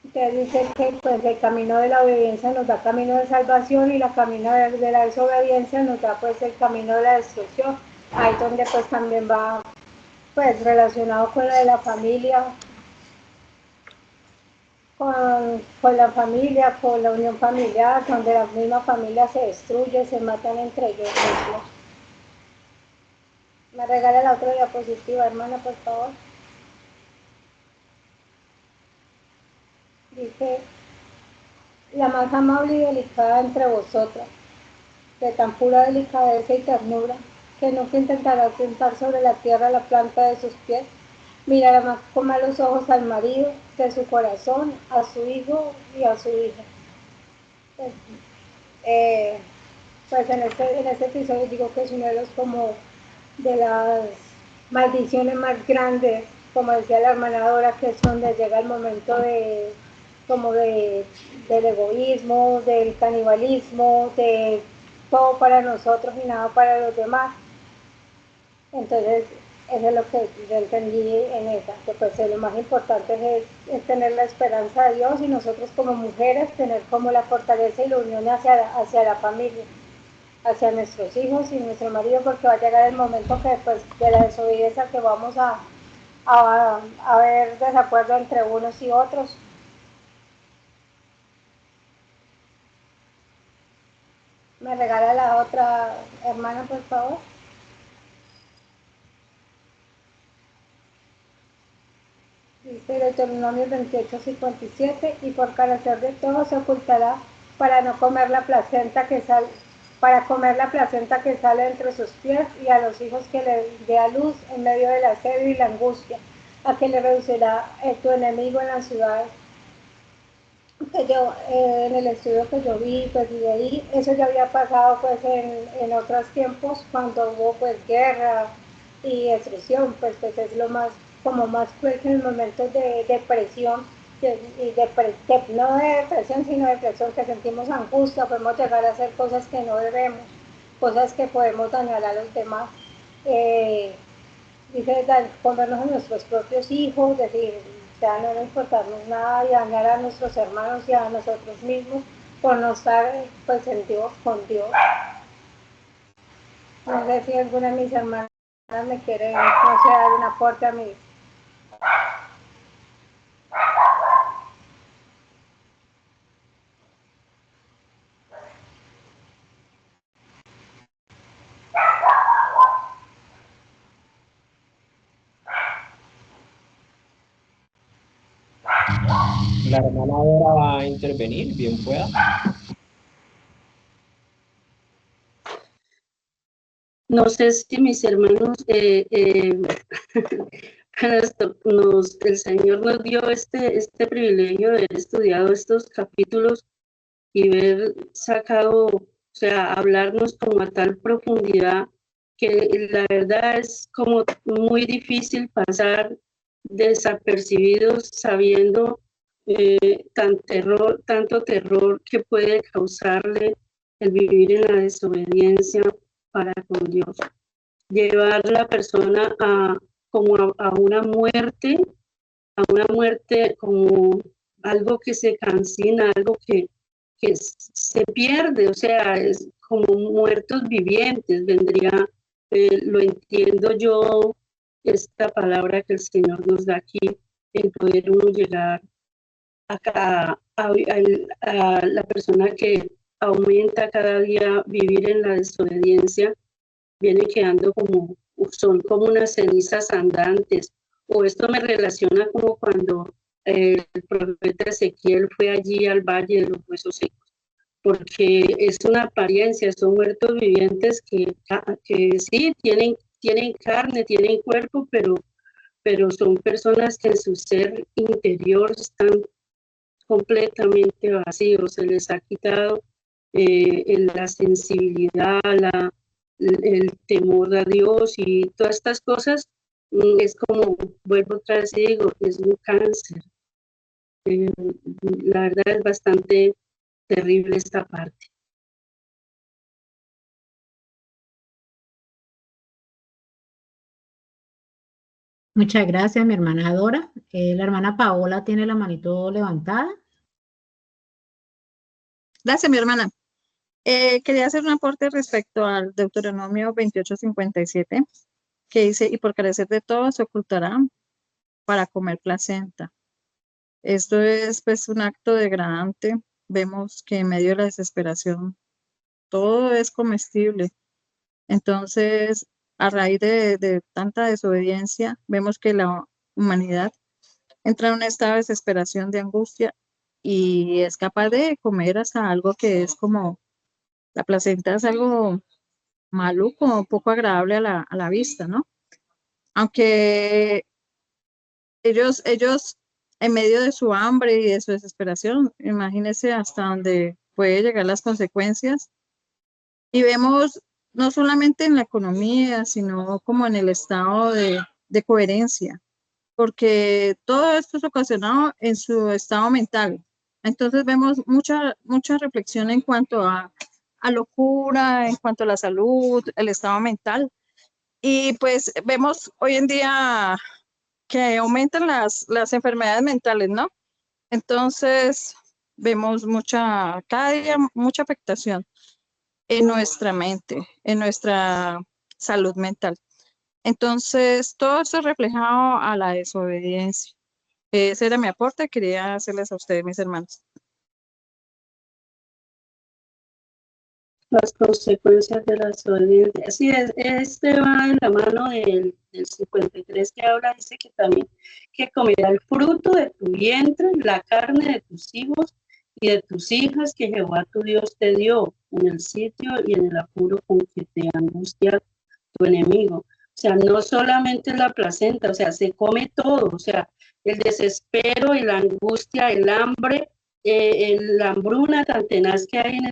Entonces dice que pues el camino de la obediencia nos da camino de salvación y la camino de la desobediencia nos da pues el camino de la destrucción. Ahí donde pues también va pues relacionado con la de la familia, con la familia, con la unión familiar, donde la misma familia se destruye, se matan entre ellos mismos. Me regala la otra diapositiva, hermana, por favor. Dice, la más amable y delicada entre vosotras, de tan pura delicadeza y ternura, que nunca intentará sentar sobre la tierra la planta de sus pies, mirará más con malos ojos al marido que su corazón, a su hijo y a su hija. Pues en este episodio digo que es uno de los como de las maldiciones más grandes, como decía la hermana Dora, que es donde llega el momento de como del egoísmo, del canibalismo, de todo para nosotros y nada para los demás. Entonces, eso es lo que yo entendí en esa, que pues lo más importante es tener la esperanza de Dios y nosotros como mujeres tener como la fortaleza y la unión hacia la familia, hacia nuestros hijos y nuestro marido, porque va a llegar el momento que pues de la desobediencia que vamos a ver desacuerdo entre unos y otros. ¿Me regala la otra hermana, por favor? Dice Deuteronomio 28:57, y por carecer de todo se ocultará para no comer la placenta que sale, para comer la placenta que sale entre sus pies, y a los hijos que le dé a luz en medio del asedio y la angustia, a que le reducirá tu enemigo en las ciudades. Que yo, en el estudio que yo vi, pues de ahí, eso ya había pasado pues en otros tiempos, cuando hubo pues guerra y destrucción, pues es lo más, como más fuerte en momentos de depresión, no de depresión, sino de depresión, que sentimos angustia, podemos llegar a hacer cosas que no debemos, cosas que podemos dañar a los demás. Dice comernos a nuestros propios hijos, decir, ya no importarnos nada y dañar a nuestros hermanos y a nosotros mismos por no estar pues en Dios, con Dios. No sé si alguna de mis hermanas me quiere, no sé, dar un aporte a mí. La hermana ahora va a intervenir, bien pueda. No sé si mis hermanos, el Señor nos dio este privilegio de haber estudiado estos capítulos y ver sacado, o sea, hablarnos como a tal profundidad que la verdad es como muy difícil pasar desapercibidos sabiendo tanto terror que puede causarle el vivir en la desobediencia para con Dios. Llevar a la persona a una muerte como algo que se cancina, algo que se pierde, o sea, es como muertos vivientes, vendría, lo entiendo yo, esta palabra que el Señor nos da aquí, en poder uno llegar a la persona que aumenta cada día vivir en la desobediencia, viene quedando son como unas cenizas andantes, o esto me relaciona como cuando el profeta Ezequiel fue allí al Valle de los Huesos Secos, porque es una apariencia, son muertos vivientes que sí tienen carne, tienen cuerpo, pero son personas que en su ser interior están completamente vacíos, se les ha quitado la sensibilidad, el temor a Dios y todas estas cosas. Es como, vuelvo otra vez y digo, es un cáncer. La verdad es bastante terrible esta parte. Muchas gracias, mi hermana Dora. La hermana Paola tiene la manito levantada. Gracias, mi hermana. Quería hacer un aporte respecto al Deuteronomio 28:57, que dice, y por carecer de todo se ocultará para comer placenta. Esto es pues un acto degradante. Vemos que en medio de la desesperación todo es comestible. Entonces, a raíz de tanta desobediencia, vemos que la humanidad entra en un estado de desesperación, de angustia, y es capaz de comer hasta algo que es como, la placenta es algo maluco, poco agradable a la vista, ¿no? Aunque ellos, en medio de su hambre y de su desesperación, imagínense hasta dónde puede llegar las consecuencias. Y vemos no solamente en la economía, sino como en el estado de coherencia, porque todo esto es ocasionado en su estado mental. Entonces vemos mucha reflexión en cuanto a locura, en cuanto a la salud, el estado mental. Y pues vemos hoy en día que aumentan las enfermedades mentales, ¿no? Entonces vemos cada día mucha afectación en nuestra mente, en nuestra salud mental. Entonces, todo esto es reflejado a la desobediencia. Ese era mi aporte, quería hacerles a ustedes, mis hermanos. Las consecuencias de la desobediencia. Sí, este va en la mano del 53 que habla, dice que también que comerá el fruto de tu vientre, la carne de tus hijos y de tus hijas que Jehová tu Dios te dio en el sitio y en el apuro con que te angustia tu enemigo. O sea, no solamente la placenta, o sea, se come todo, o sea, el desespero y la angustia, el hambre, la hambruna tan tenaz que hay en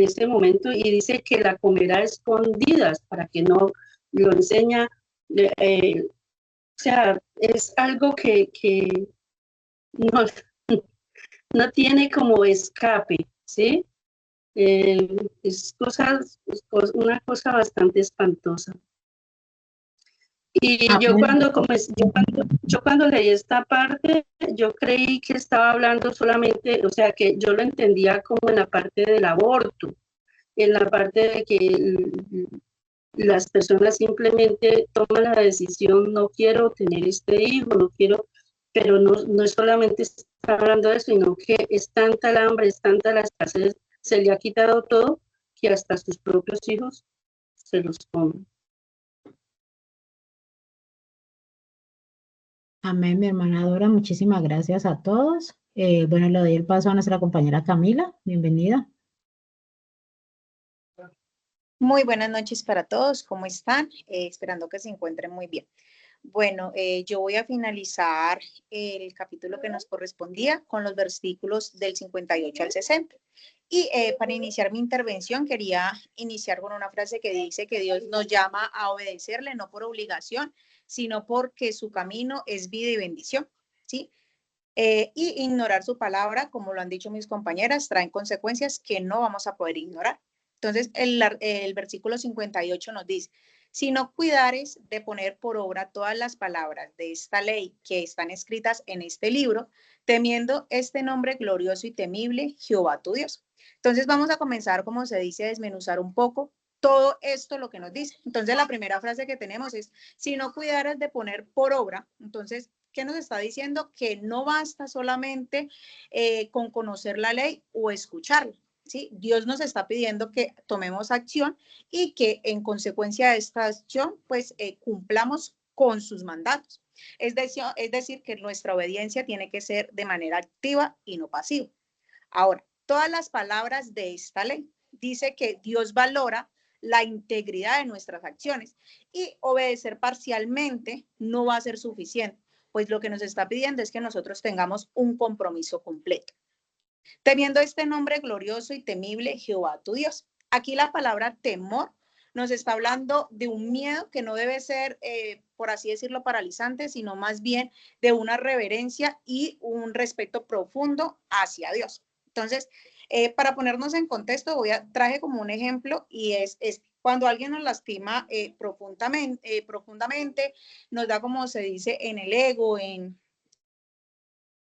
ese momento, y dice que la comerá escondidas para que no lo enseña. O sea, es algo que no, no tiene como escape, ¿sí? Es una cosa bastante espantosa. Y yo cuando leí esta parte, yo creí que estaba hablando solamente, o sea, que yo lo entendía como en la parte del aborto, en la parte de que las personas simplemente toman la decisión, no quiero tener este hijo, no quiero, pero no es solamente está hablando de eso, sino que es tanta el hambre, es tanta la escasez, se le ha quitado todo, que hasta sus propios hijos se los comen. Amén, mi hermana Dora. Muchísimas gracias a todos. Bueno, le doy el paso a nuestra compañera Camila. Bienvenida. Muy buenas noches para todos, ¿cómo están? Esperando que se encuentren muy bien. Bueno, yo voy a finalizar el capítulo que nos correspondía con los versículos del 58 al 60. Y para iniciar mi intervención quería iniciar con una frase que dice que Dios nos llama a obedecerle, no por obligación, sino porque su camino es vida y bendición, ¿sí? Y ignorar su palabra, como lo han dicho mis compañeras, traen consecuencias que no vamos a poder ignorar. Entonces, el versículo 58 nos dice, si no cuidares de poner por obra todas las palabras de esta ley que están escritas en este libro, temiendo este nombre glorioso y temible, Jehová tu Dios. Entonces, vamos a comenzar, como se dice, a desmenuzar un poco todo esto, lo que nos dice. Entonces, la primera frase que tenemos es, si no cuidares de poner por obra, entonces, ¿qué nos está diciendo? Que no basta solamente con conocer la ley o escucharla. ¿Sí? Dios nos está pidiendo que tomemos acción y que en consecuencia de esta acción, pues cumplamos con sus mandatos. Es decir, que nuestra obediencia tiene que ser de manera activa y no pasiva. Ahora, todas las palabras de esta ley dice que Dios valora la integridad de nuestras acciones y obedecer parcialmente no va a ser suficiente, pues lo que nos está pidiendo es que nosotros tengamos un compromiso completo. Temiendo este nombre glorioso y temible, Jehová tu Dios. Aquí la palabra temor nos está hablando de un miedo que no debe ser, por así decirlo, paralizante, sino más bien de una reverencia y un respeto profundo hacia Dios. Entonces, para ponernos en contexto, traje como un ejemplo y es cuando alguien nos lastima profundamente, nos da, como se dice, en el ego, en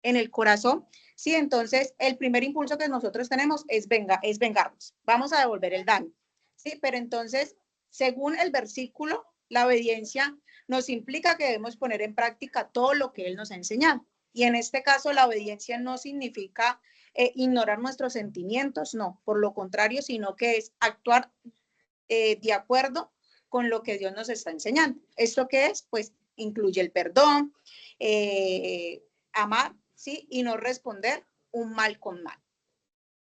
el corazón, ¿sí? Entonces, el primer impulso que nosotros tenemos es vengarnos. Vamos a devolver el daño, ¿sí? Pero entonces, según el versículo, la obediencia nos implica que debemos poner en práctica todo lo que Él nos ha enseñado. Y en este caso, la obediencia no significa ignorar nuestros sentimientos, no, por lo contrario, sino que es actuar de acuerdo con lo que Dios nos está enseñando. ¿Esto qué es? Pues incluye el perdón, amar, ¿sí? Y no responder un mal con mal.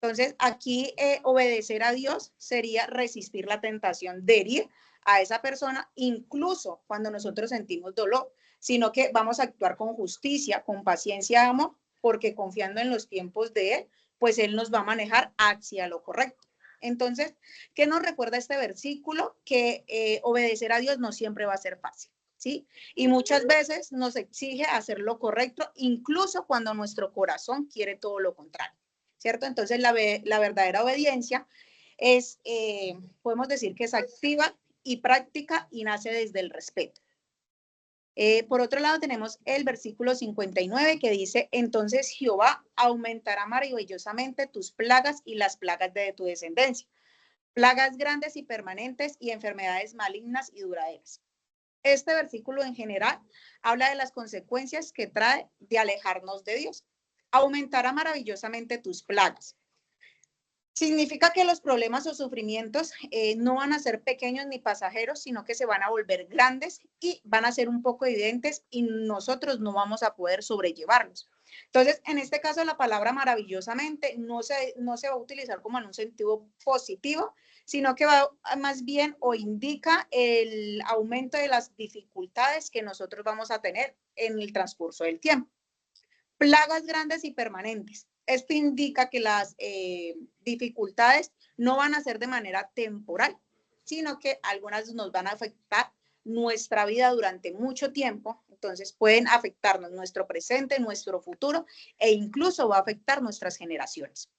Entonces, aquí obedecer a Dios sería resistir la tentación de herir a esa persona, incluso cuando nosotros sentimos dolor, sino que vamos a actuar con justicia, con paciencia, amor, porque confiando en los tiempos de Él, pues Él nos va a manejar hacia lo correcto. Entonces, ¿qué nos recuerda este versículo? Que obedecer a Dios no siempre va a ser fácil, ¿sí? Y muchas veces nos exige hacer lo correcto, incluso cuando nuestro corazón quiere todo lo contrario, ¿cierto? Entonces, la verdadera obediencia es, podemos decir que es activa y práctica y nace desde el respeto. Por otro lado, tenemos el versículo 59 que dice, entonces Jehová aumentará maravillosamente tus plagas y las plagas de tu descendencia, plagas grandes y permanentes y enfermedades malignas y duraderas. Este versículo en general habla de las consecuencias que trae de alejarnos de Dios. Aumentará maravillosamente tus plagas. Significa que los problemas o sufrimientos no van a ser pequeños ni pasajeros, sino que se van a volver grandes y van a ser un poco evidentes y nosotros no vamos a poder sobrellevarlos. Entonces, en este caso, la palabra maravillosamente no se va a utilizar como en un sentido positivo, sino que va más bien o indica el aumento de las dificultades que nosotros vamos a tener en el transcurso del tiempo. Plagas grandes y permanentes. Esto indica que las dificultades no van a ser de manera temporal, sino que algunas nos van a afectar nuestra vida durante mucho tiempo. Entonces pueden afectarnos nuestro presente, nuestro futuro e incluso va a afectar nuestras generaciones.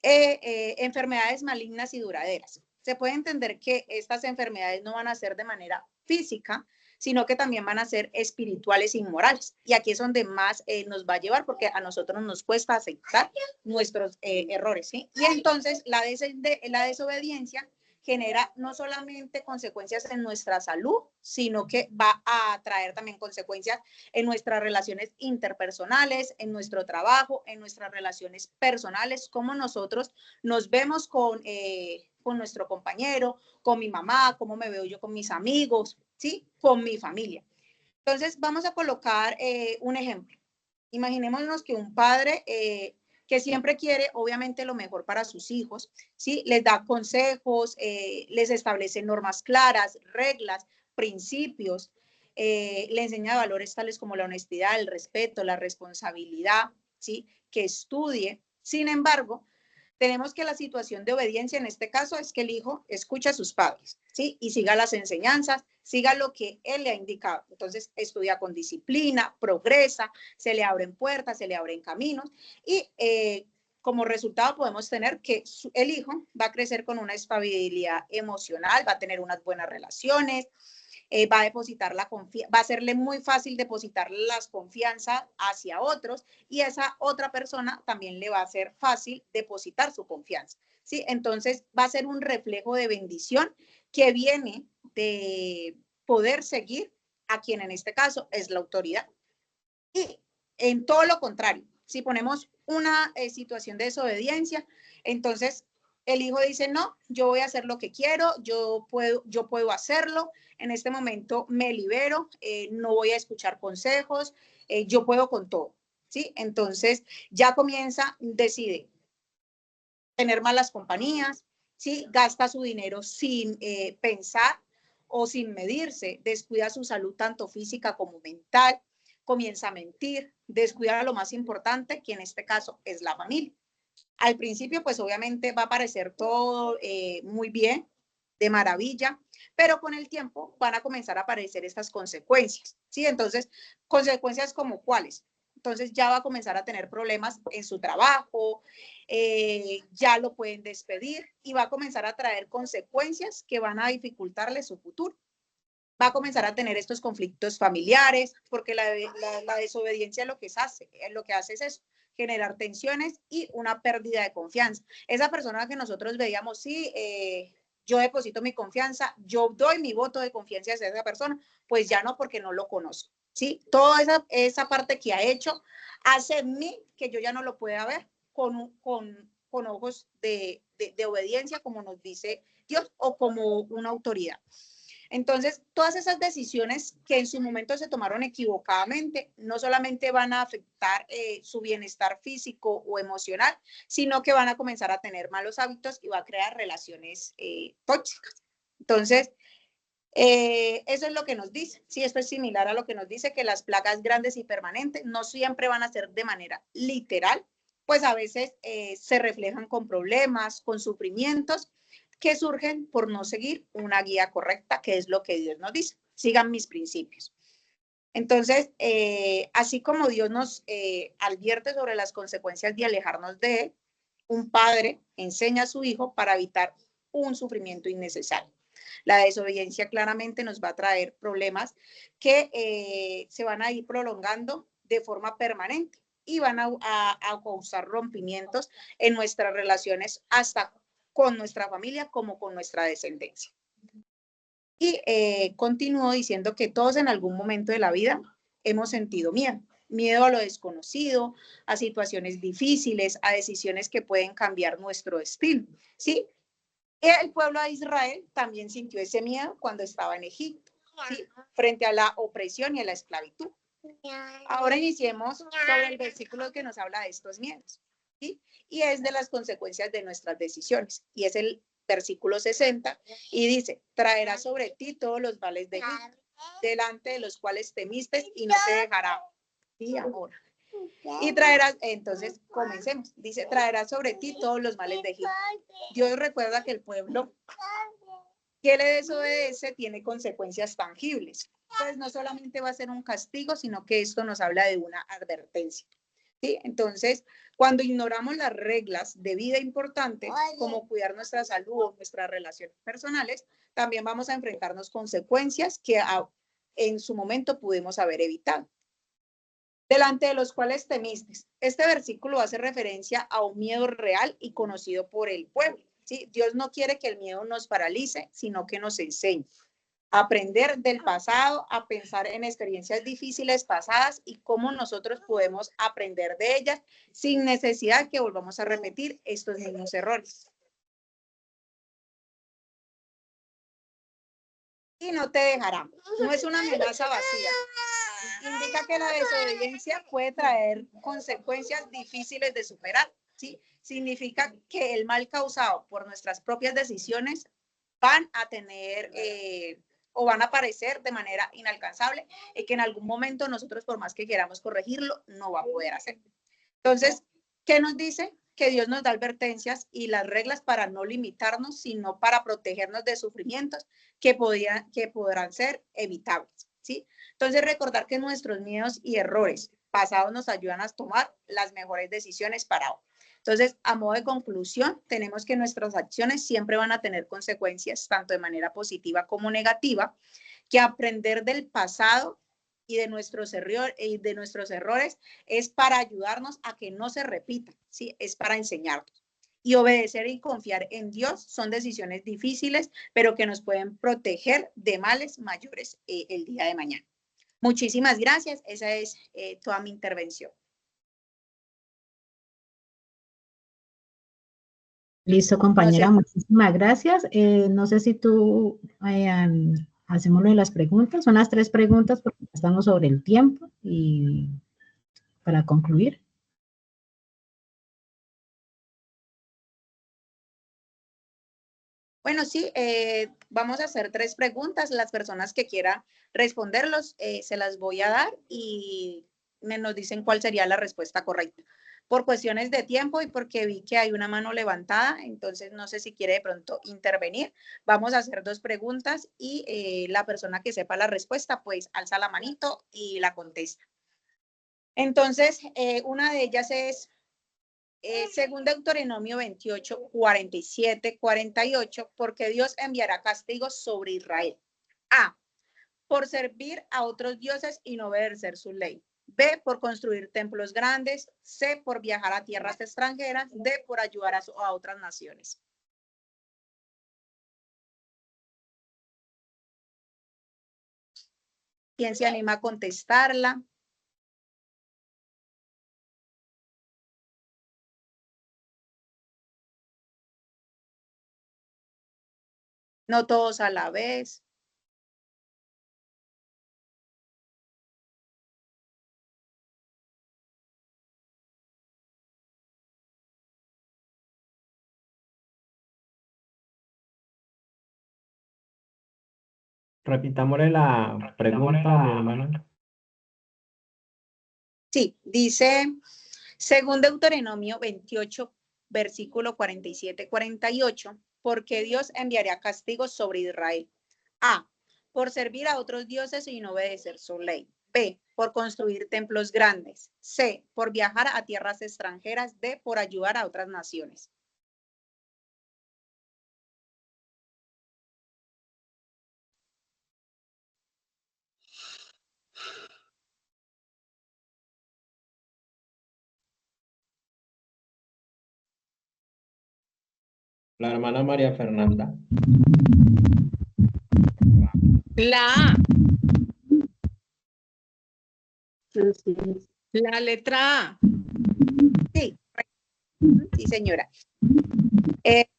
Enfermedades malignas y duraderas. Se puede entender que estas enfermedades no van a ser de manera física, sino que también van a ser espirituales y morales. Y aquí es donde más nos va a llevar, porque a nosotros nos cuesta aceptar nuestros errores, ¿sí? Y entonces la desobediencia genera no solamente consecuencias en nuestra salud, sino que va a traer también consecuencias en nuestras relaciones interpersonales, en nuestro trabajo, en nuestras relaciones personales, cómo nosotros nos vemos con nuestro compañero, con mi mamá, cómo me veo yo con mis amigos, ¿sí? Con mi familia. Entonces, vamos a colocar un ejemplo. Imaginémonos que un padre que siempre quiere, obviamente, lo mejor para sus hijos, ¿sí? Les da consejos, les establece normas claras, reglas, principios, le enseña valores tales como la honestidad, el respeto, la responsabilidad, ¿sí? Que estudie. Sin embargo, tenemos que la situación de obediencia en este caso es que el hijo escucha a sus padres, ¿sí? Y siga las enseñanzas, siga lo que él le ha indicado. Entonces, estudia con disciplina, progresa, se le abren puertas, se le abren caminos y como resultado podemos tener que el hijo va a crecer con una estabilidad emocional, va a tener unas buenas relaciones, va a depositar va a serle muy fácil depositar las confianzas hacia otros y esa otra persona también le va a ser fácil depositar su confianza, ¿sí? Entonces va a ser un reflejo de bendición que viene de poder seguir a quien en este caso es la autoridad. Y en todo lo contrario, si ponemos una situación de desobediencia, entonces el hijo dice, no, yo voy a hacer lo que quiero, yo puedo hacerlo, en este momento me libero, no voy a escuchar consejos, yo puedo con todo, ¿sí? Entonces ya decide tener malas compañías, ¿sí? Gasta su dinero sin pensar o sin medirse, descuida su salud tanto física como mental, comienza a mentir, descuida lo más importante, que en este caso es la familia. Al principio, pues obviamente va a parecer todo muy bien, de maravilla, pero con el tiempo van a comenzar a aparecer estas consecuencias, ¿sí? Entonces, consecuencias como cuáles. Entonces ya va a comenzar a tener problemas en su trabajo, ya lo pueden despedir y va a comenzar a traer consecuencias que van a dificultarle su futuro. Va a comenzar a tener estos conflictos familiares, porque la desobediencia lo que hace es eso, generar tensiones y una pérdida de confianza. Esa persona que nosotros veíamos, sí, yo deposito mi confianza, yo doy mi voto de confianza hacia esa persona, pues ya no, porque no lo conozco, ¿sí? Toda esa parte que ha hecho hace en mí que yo ya no lo pueda ver con ojos de obediencia, como nos dice Dios, o como una autoridad. Entonces, todas esas decisiones que en su momento se tomaron equivocadamente, no solamente van a afectar su bienestar físico o emocional, sino que van a comenzar a tener malos hábitos y va a crear relaciones tóxicas. Entonces, eso es lo que nos dice. Sí, esto es similar a lo que nos dice que las plagas grandes y permanentes no siempre van a ser de manera literal, pues a veces se reflejan con problemas, con sufrimientos, que surgen por no seguir una guía correcta, que es lo que Dios nos dice. Sigan mis principios. Entonces, así como Dios nos advierte sobre las consecuencias de alejarnos de Él, un padre enseña a su hijo para evitar un sufrimiento innecesario. La desobediencia claramente nos va a traer problemas que se van a ir prolongando de forma permanente y van a causar rompimientos en nuestras relaciones, hasta con nuestra familia como con nuestra descendencia. Y continúo diciendo que todos en algún momento de la vida hemos sentido miedo. Miedo a lo desconocido, a situaciones difíciles, a decisiones que pueden cambiar nuestro destino, ¿sí? El pueblo de Israel también sintió ese miedo cuando estaba en Egipto, ¿sí? Frente a la opresión y a la esclavitud. Ahora iniciemos sobre el versículo que nos habla de estos miedos, ¿sí? Y es de las consecuencias de nuestras decisiones. Y es el versículo 60 y dice: traerá sobre ti todos los males de Egipto, delante de los cuales temiste, y no te dejará. Sí, amor. Y traerás, entonces comencemos. Dice: traerá sobre ti todos los males de Egipto. Dios recuerda que el pueblo que le desobedece tiene consecuencias tangibles. Pues no solamente va a ser un castigo, sino que esto nos habla de una advertencia, ¿sí? Entonces, cuando ignoramos las reglas de vida importantes, como cuidar nuestra salud o nuestras relaciones personales, también vamos a enfrentarnos consecuencias que en su momento pudimos haber evitado. Delante de los cuales temiste. Este versículo hace referencia a un miedo real y conocido por el pueblo, ¿sí? Dios no quiere que el miedo nos paralice, sino que nos enseñe a aprender del pasado, a pensar en experiencias difíciles pasadas y cómo nosotros podemos aprender de ellas sin necesidad que volvamos a repetir estos mismos errores. Y no te dejará. No es una amenaza vacía. Indica que la desobediencia puede traer consecuencias difíciles de superar, ¿sí? Significa que el mal causado por nuestras propias decisiones van a tener o van a aparecer de manera inalcanzable y que en algún momento nosotros, por más que queramos corregirlo, no va a poder hacer. Entonces, ¿qué nos dice? Que Dios nos da advertencias y las reglas para no limitarnos, sino para protegernos de sufrimientos que podrán ser evitables, ¿sí? Entonces, recordar que nuestros miedos y errores pasados nos ayudan a tomar las mejores decisiones para hoy. Entonces, a modo de conclusión, tenemos que nuestras acciones siempre van a tener consecuencias, tanto de manera positiva como negativa, que aprender del pasado y de nuestros errores es para ayudarnos a que no se repitan, ¿sí? Es para enseñarnos. Y obedecer y confiar en Dios son decisiones difíciles, pero que nos pueden proteger de males mayores el día de mañana. Muchísimas gracias. Esa es toda mi intervención. Listo, compañera, No sé. muchísimas gracias. No sé si tú hacemos lo de las preguntas. Son las 3 preguntas porque estamos sobre el tiempo y para concluir. Bueno, sí, vamos a hacer 3 preguntas. Las personas que quieran responderlos, se las voy a dar y nos dicen cuál sería la respuesta correcta. Por cuestiones de tiempo y porque vi que hay una mano levantada, entonces no sé si quiere de pronto intervenir. Vamos a hacer 2 preguntas y la persona que sepa la respuesta, pues alza la manito y la contesta. Entonces, una de ellas es, según Deuteronomio 28, 47, 48, porque Dios enviará castigos sobre Israel. A, por servir a otros dioses y no obedecer su ley. B, por construir templos grandes. C, por viajar a tierras extranjeras. D, por ayudar a otras naciones. ¿Quién se anima a contestarla? No todos a la vez. Repitámosle la pregunta, mi hermana. Sí, dice, según Deuteronomio 28, versículo 47, 48, porque Dios enviará castigos sobre Israel. A, por servir a otros dioses y no obedecer su ley. B, por construir templos grandes. C, por viajar a tierras extranjeras. D, por ayudar a otras naciones. La hermana María Fernanda. La A, Así es. la letra A. Sí, sí, señora. ¿Qué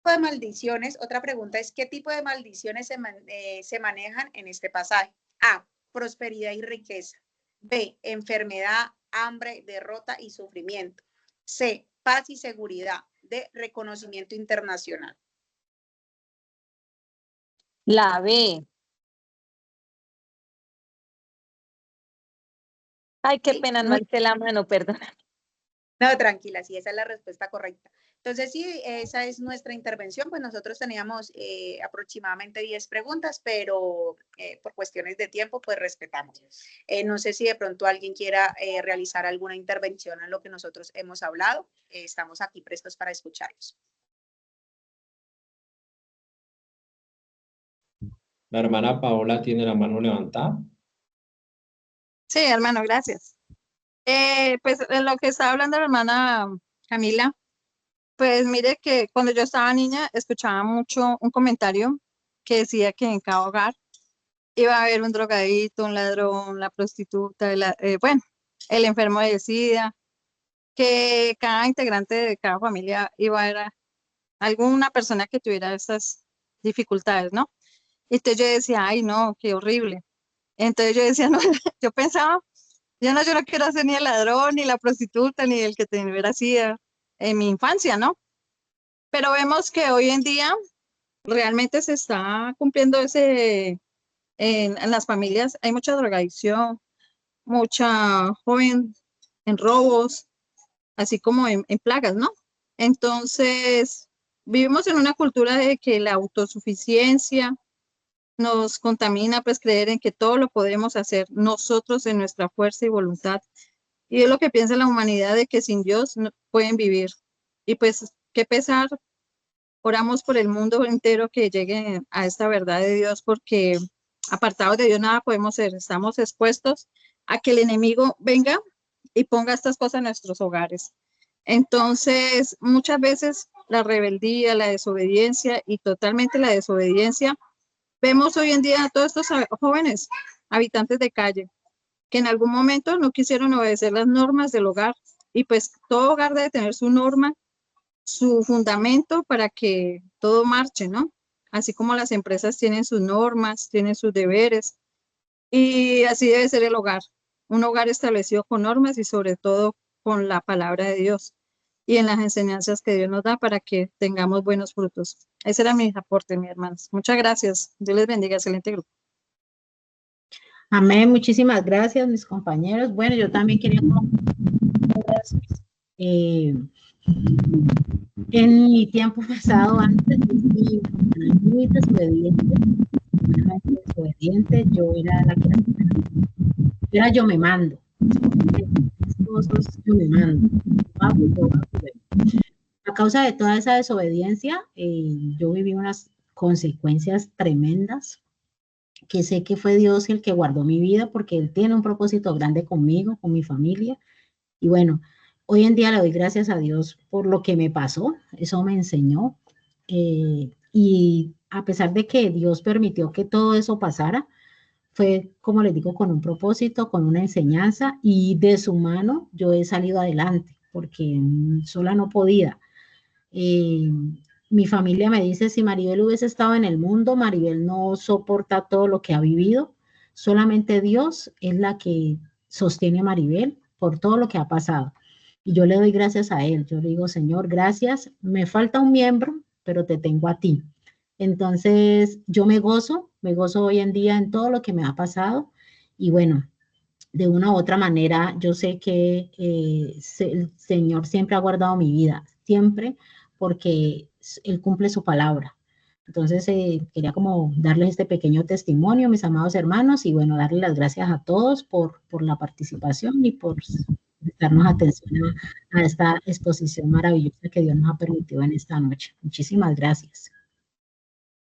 tipo de maldiciones? Otra pregunta es, ¿qué tipo de maldiciones se manejan en este pasaje? A, prosperidad y riqueza. B, enfermedad, hambre, derrota y sufrimiento. C, paz y seguridad. D, reconocimiento internacional. La B. Ay, qué ¿Sí? pena, no alcé la mano, perdón. No, tranquila, sí, esa es la respuesta correcta. Entonces, sí, esa es nuestra intervención. Pues nosotros teníamos aproximadamente 10 preguntas, pero por cuestiones de tiempo, pues respetamos. No sé si de pronto alguien quiera realizar alguna intervención en lo que nosotros hemos hablado. Estamos aquí prestos para escucharlos. La hermana Paola tiene la mano levantada. Sí, hermano, gracias. Pues en lo que estaba hablando la hermana Camila, pues mire que cuando yo estaba niña escuchaba mucho un comentario que decía que en cada hogar iba a haber un drogadito, un ladrón, la prostituta, bueno, el enfermo de SIDA, que cada integrante de cada familia iba a haber alguna persona que tuviera estas dificultades, ¿no? Entonces yo decía, ay, no, qué horrible. Entonces yo decía, no, yo pensaba, yo no quiero ser ni el ladrón, ni la prostituta, ni el que tuviera SIDA en mi infancia, ¿no? Pero vemos que hoy en día realmente se está cumpliendo en las familias hay mucha drogadicción, mucha joven en robos, así como en plagas, ¿no? Entonces, vivimos en una cultura de que la autosuficiencia nos contamina, pues creer en que todo lo podemos hacer nosotros en nuestra fuerza y voluntad. Y es lo que piensa la humanidad de que sin Dios no pueden vivir. Y pues, qué pesar, oramos por el mundo entero que llegue a esta verdad de Dios, porque apartados de Dios nada podemos ser. Estamos expuestos a que el enemigo venga y ponga estas cosas en nuestros hogares. Entonces, muchas veces la rebeldía, la desobediencia y totalmente la desobediencia, vemos hoy en día a todos estos jóvenes habitantes de calle que en algún momento no quisieron obedecer las normas del hogar, y pues todo hogar debe tener su norma, su fundamento para que todo marche, ¿no? Así como las empresas tienen sus normas, tienen sus deberes, y así debe ser el hogar, un hogar establecido con normas y sobre todo con la palabra de Dios. y en las enseñanzas que Dios nos da para que tengamos buenos frutos. Ese era mi aporte, mis hermanos. Muchas gracias. Dios les bendiga, excelente grupo. Amén, muchísimas gracias, mis compañeros. Bueno, yo también quería eh, en mi tiempo pasado, antes, yo fui muy desobediente, yo era la que era yo me mando. Yo me mando. A causa de toda esa desobediencia, yo viví unas consecuencias tremendas, que sé que fue Dios el que guardó mi vida, porque Él tiene un propósito grande conmigo, con mi familia. Y bueno, hoy en día le doy gracias a Dios por lo que me pasó, eso me enseñó. Y a pesar de que Dios permitió que todo eso pasara, fue, como les digo, con un propósito, con una enseñanza, y de su mano yo he salido adelante, porque sola no podía. Eh, Mi familia me dice, si Maribel hubiese estado en el mundo, Maribel no soporta todo lo que ha vivido, solamente Dios es la que sostiene a Maribel por todo lo que ha pasado. Y yo le doy gracias a Él, yo le digo, Señor, gracias, me falta un miembro, pero te tengo a ti. Entonces, yo me gozo hoy en día en todo lo que me ha pasado, y bueno, de una u otra manera, yo sé que el Señor siempre ha guardado mi vida, siempre, porque Él cumple su palabra. Entonces, quería como darles este pequeño testimonio, mis amados hermanos, y bueno, darles las gracias a todos por la participación y por darnos atención a esta exposición maravillosa que Dios nos ha permitido en esta noche. Muchísimas gracias.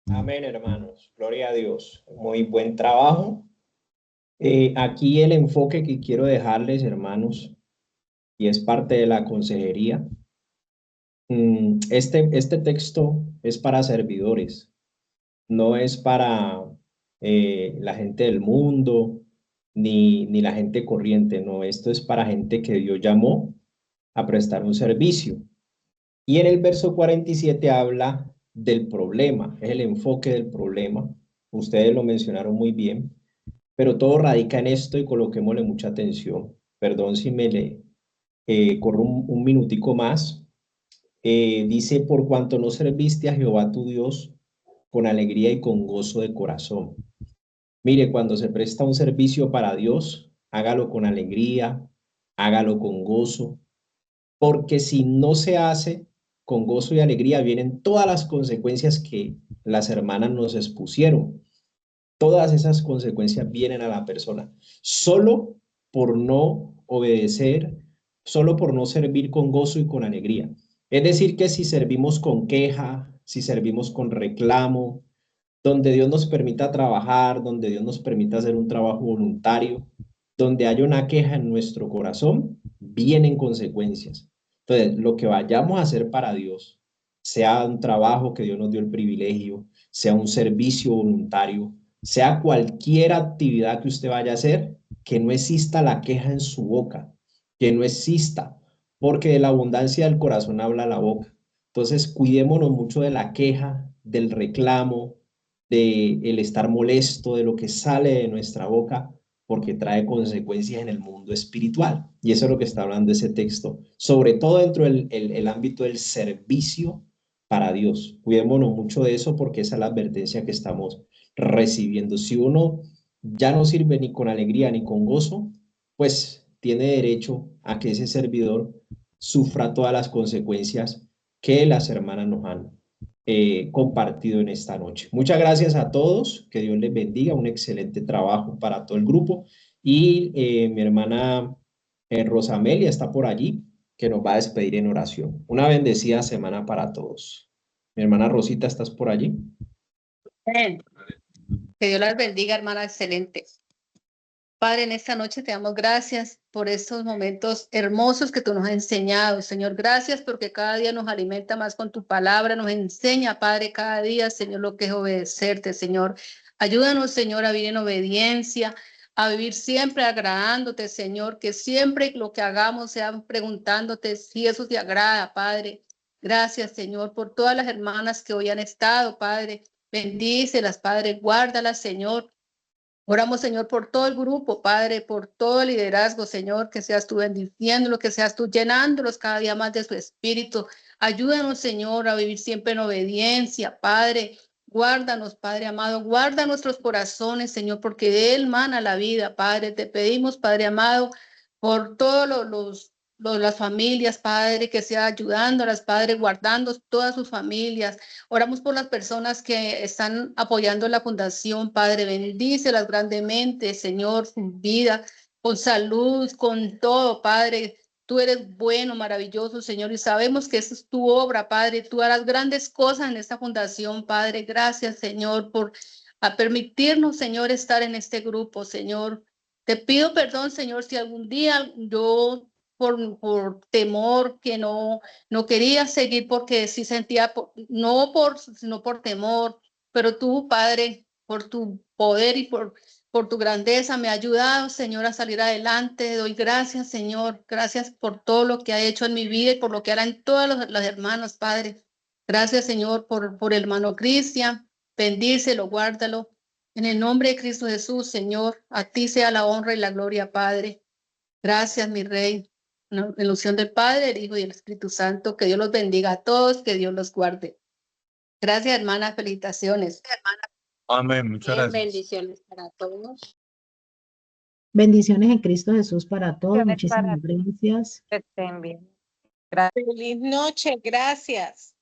Amén, hermanos. Gloria a Dios. Muy buen trabajo. Aquí el enfoque que quiero dejarles, hermanos, y es parte de la consejería. Este texto es para servidores, no es para la gente del mundo, ni la gente corriente, no, esto es para gente que Dios llamó a prestar un servicio. Y en el verso 47 habla del problema, es el enfoque del problema. Ustedes lo mencionaron muy bien, pero todo radica en esto y coloquémosle mucha atención. Perdón si me le corro un minutico más. Dice, por cuanto no serviste a Jehová tu Dios con alegría y con gozo de corazón. Mire, cuando se presta un servicio para Dios, hágalo con alegría, hágalo con gozo, porque si no se hace con gozo y alegría, vienen todas las consecuencias que las hermanas nos expusieron. Todas esas consecuencias vienen a la persona, solo por no obedecer, solo por no servir con gozo y con alegría. Es decir, que si servimos con queja, si servimos con reclamo, donde Dios nos permita trabajar, donde Dios nos permita hacer un trabajo voluntario, donde haya una queja en nuestro corazón, vienen consecuencias. Entonces, lo que vayamos a hacer para Dios, sea un trabajo que Dios nos dio el privilegio, sea un servicio voluntario, sea cualquier actividad que usted vaya a hacer, que no exista la queja en su boca, que no exista, porque de la abundancia del corazón habla la boca. Entonces, cuidémonos mucho de la queja, del reclamo, de el estar molesto, de lo que sale de nuestra boca, porque trae consecuencias en el mundo espiritual. Y eso es lo que está hablando ese texto, sobre todo dentro del ámbito del servicio para Dios. Cuidémonos mucho de eso porque esa es la advertencia que estamos recibiendo. Si uno ya no sirve ni con alegría ni con gozo, pues tiene derecho a que ese servidor sufra todas las consecuencias que las hermanas nos han compartido en esta noche. Muchas gracias a todos, que Dios les bendiga, un excelente trabajo para todo el grupo y mi hermana Rosamelia está por allí, que nos va a despedir en oración. Una bendecida semana para todos. Mi hermana Rosita, ¿estás por allí? Amén. Que Dios las bendiga, hermana, excelente. Padre, en esta noche te damos gracias por estos momentos hermosos que tú nos has enseñado, Señor. Gracias porque cada día nos alimenta más con tu palabra, nos enseña, Padre, cada día, Señor, lo que es obedecerte, Señor. Ayúdanos, Señor, a vivir en obediencia, a vivir siempre agradándote, Señor, que siempre lo que hagamos sea preguntándote si eso te agrada, Padre. Gracias, Señor, por todas las hermanas que hoy han estado, Padre. Bendícelas, Padre, guárdalas, Señor. Oramos, Señor, por todo el grupo, Padre, por todo el liderazgo, Señor, que seas tú bendiciéndolo, que seas tú llenándolos cada día más de su espíritu. Ayúdanos, Señor, a vivir siempre en obediencia, Padre. Guárdanos, Padre amado, guarda nuestros corazones, Señor, porque de Él mana la vida, Padre. Te pedimos, Padre amado, por todos las familias, Padre, que sea ayudándolas, Padre, guardando todas sus familias. Oramos por las personas que están apoyando la fundación, Padre, bendícelas grandemente, Señor, con vida, con salud, con todo, Padre. Tú eres bueno, maravilloso, Señor, y sabemos que esa es tu obra, Padre. Tú harás grandes cosas en esta fundación, Padre. Gracias, Señor, por permitirnos, Señor, estar en este grupo, Señor. Te pido perdón, Señor, si algún día yo por temor que no quería seguir porque sí sentía, sino por temor, pero tú, Padre, por tu poder y por tu grandeza me ha ayudado, Señor, a salir adelante. Doy gracias, Señor. Gracias por todo lo que ha hecho en mi vida y por lo que harán todos los hermanos, Padre. Gracias, Señor, por el hermano Cristian. Bendícelo, guárdalo. En el nombre de Cristo Jesús, Señor, a ti sea la honra y la gloria, Padre. Gracias, mi Rey. En la unción del Padre, el Hijo y el Espíritu Santo. Que Dios los bendiga a todos, que Dios los guarde. Gracias, hermanas. Felicitaciones. Amén, muchas gracias. Bendiciones para todos. Bendiciones en Cristo Jesús para todos. Bendiciones para Muchísimas gracias. que estén bien. Feliz noche, gracias.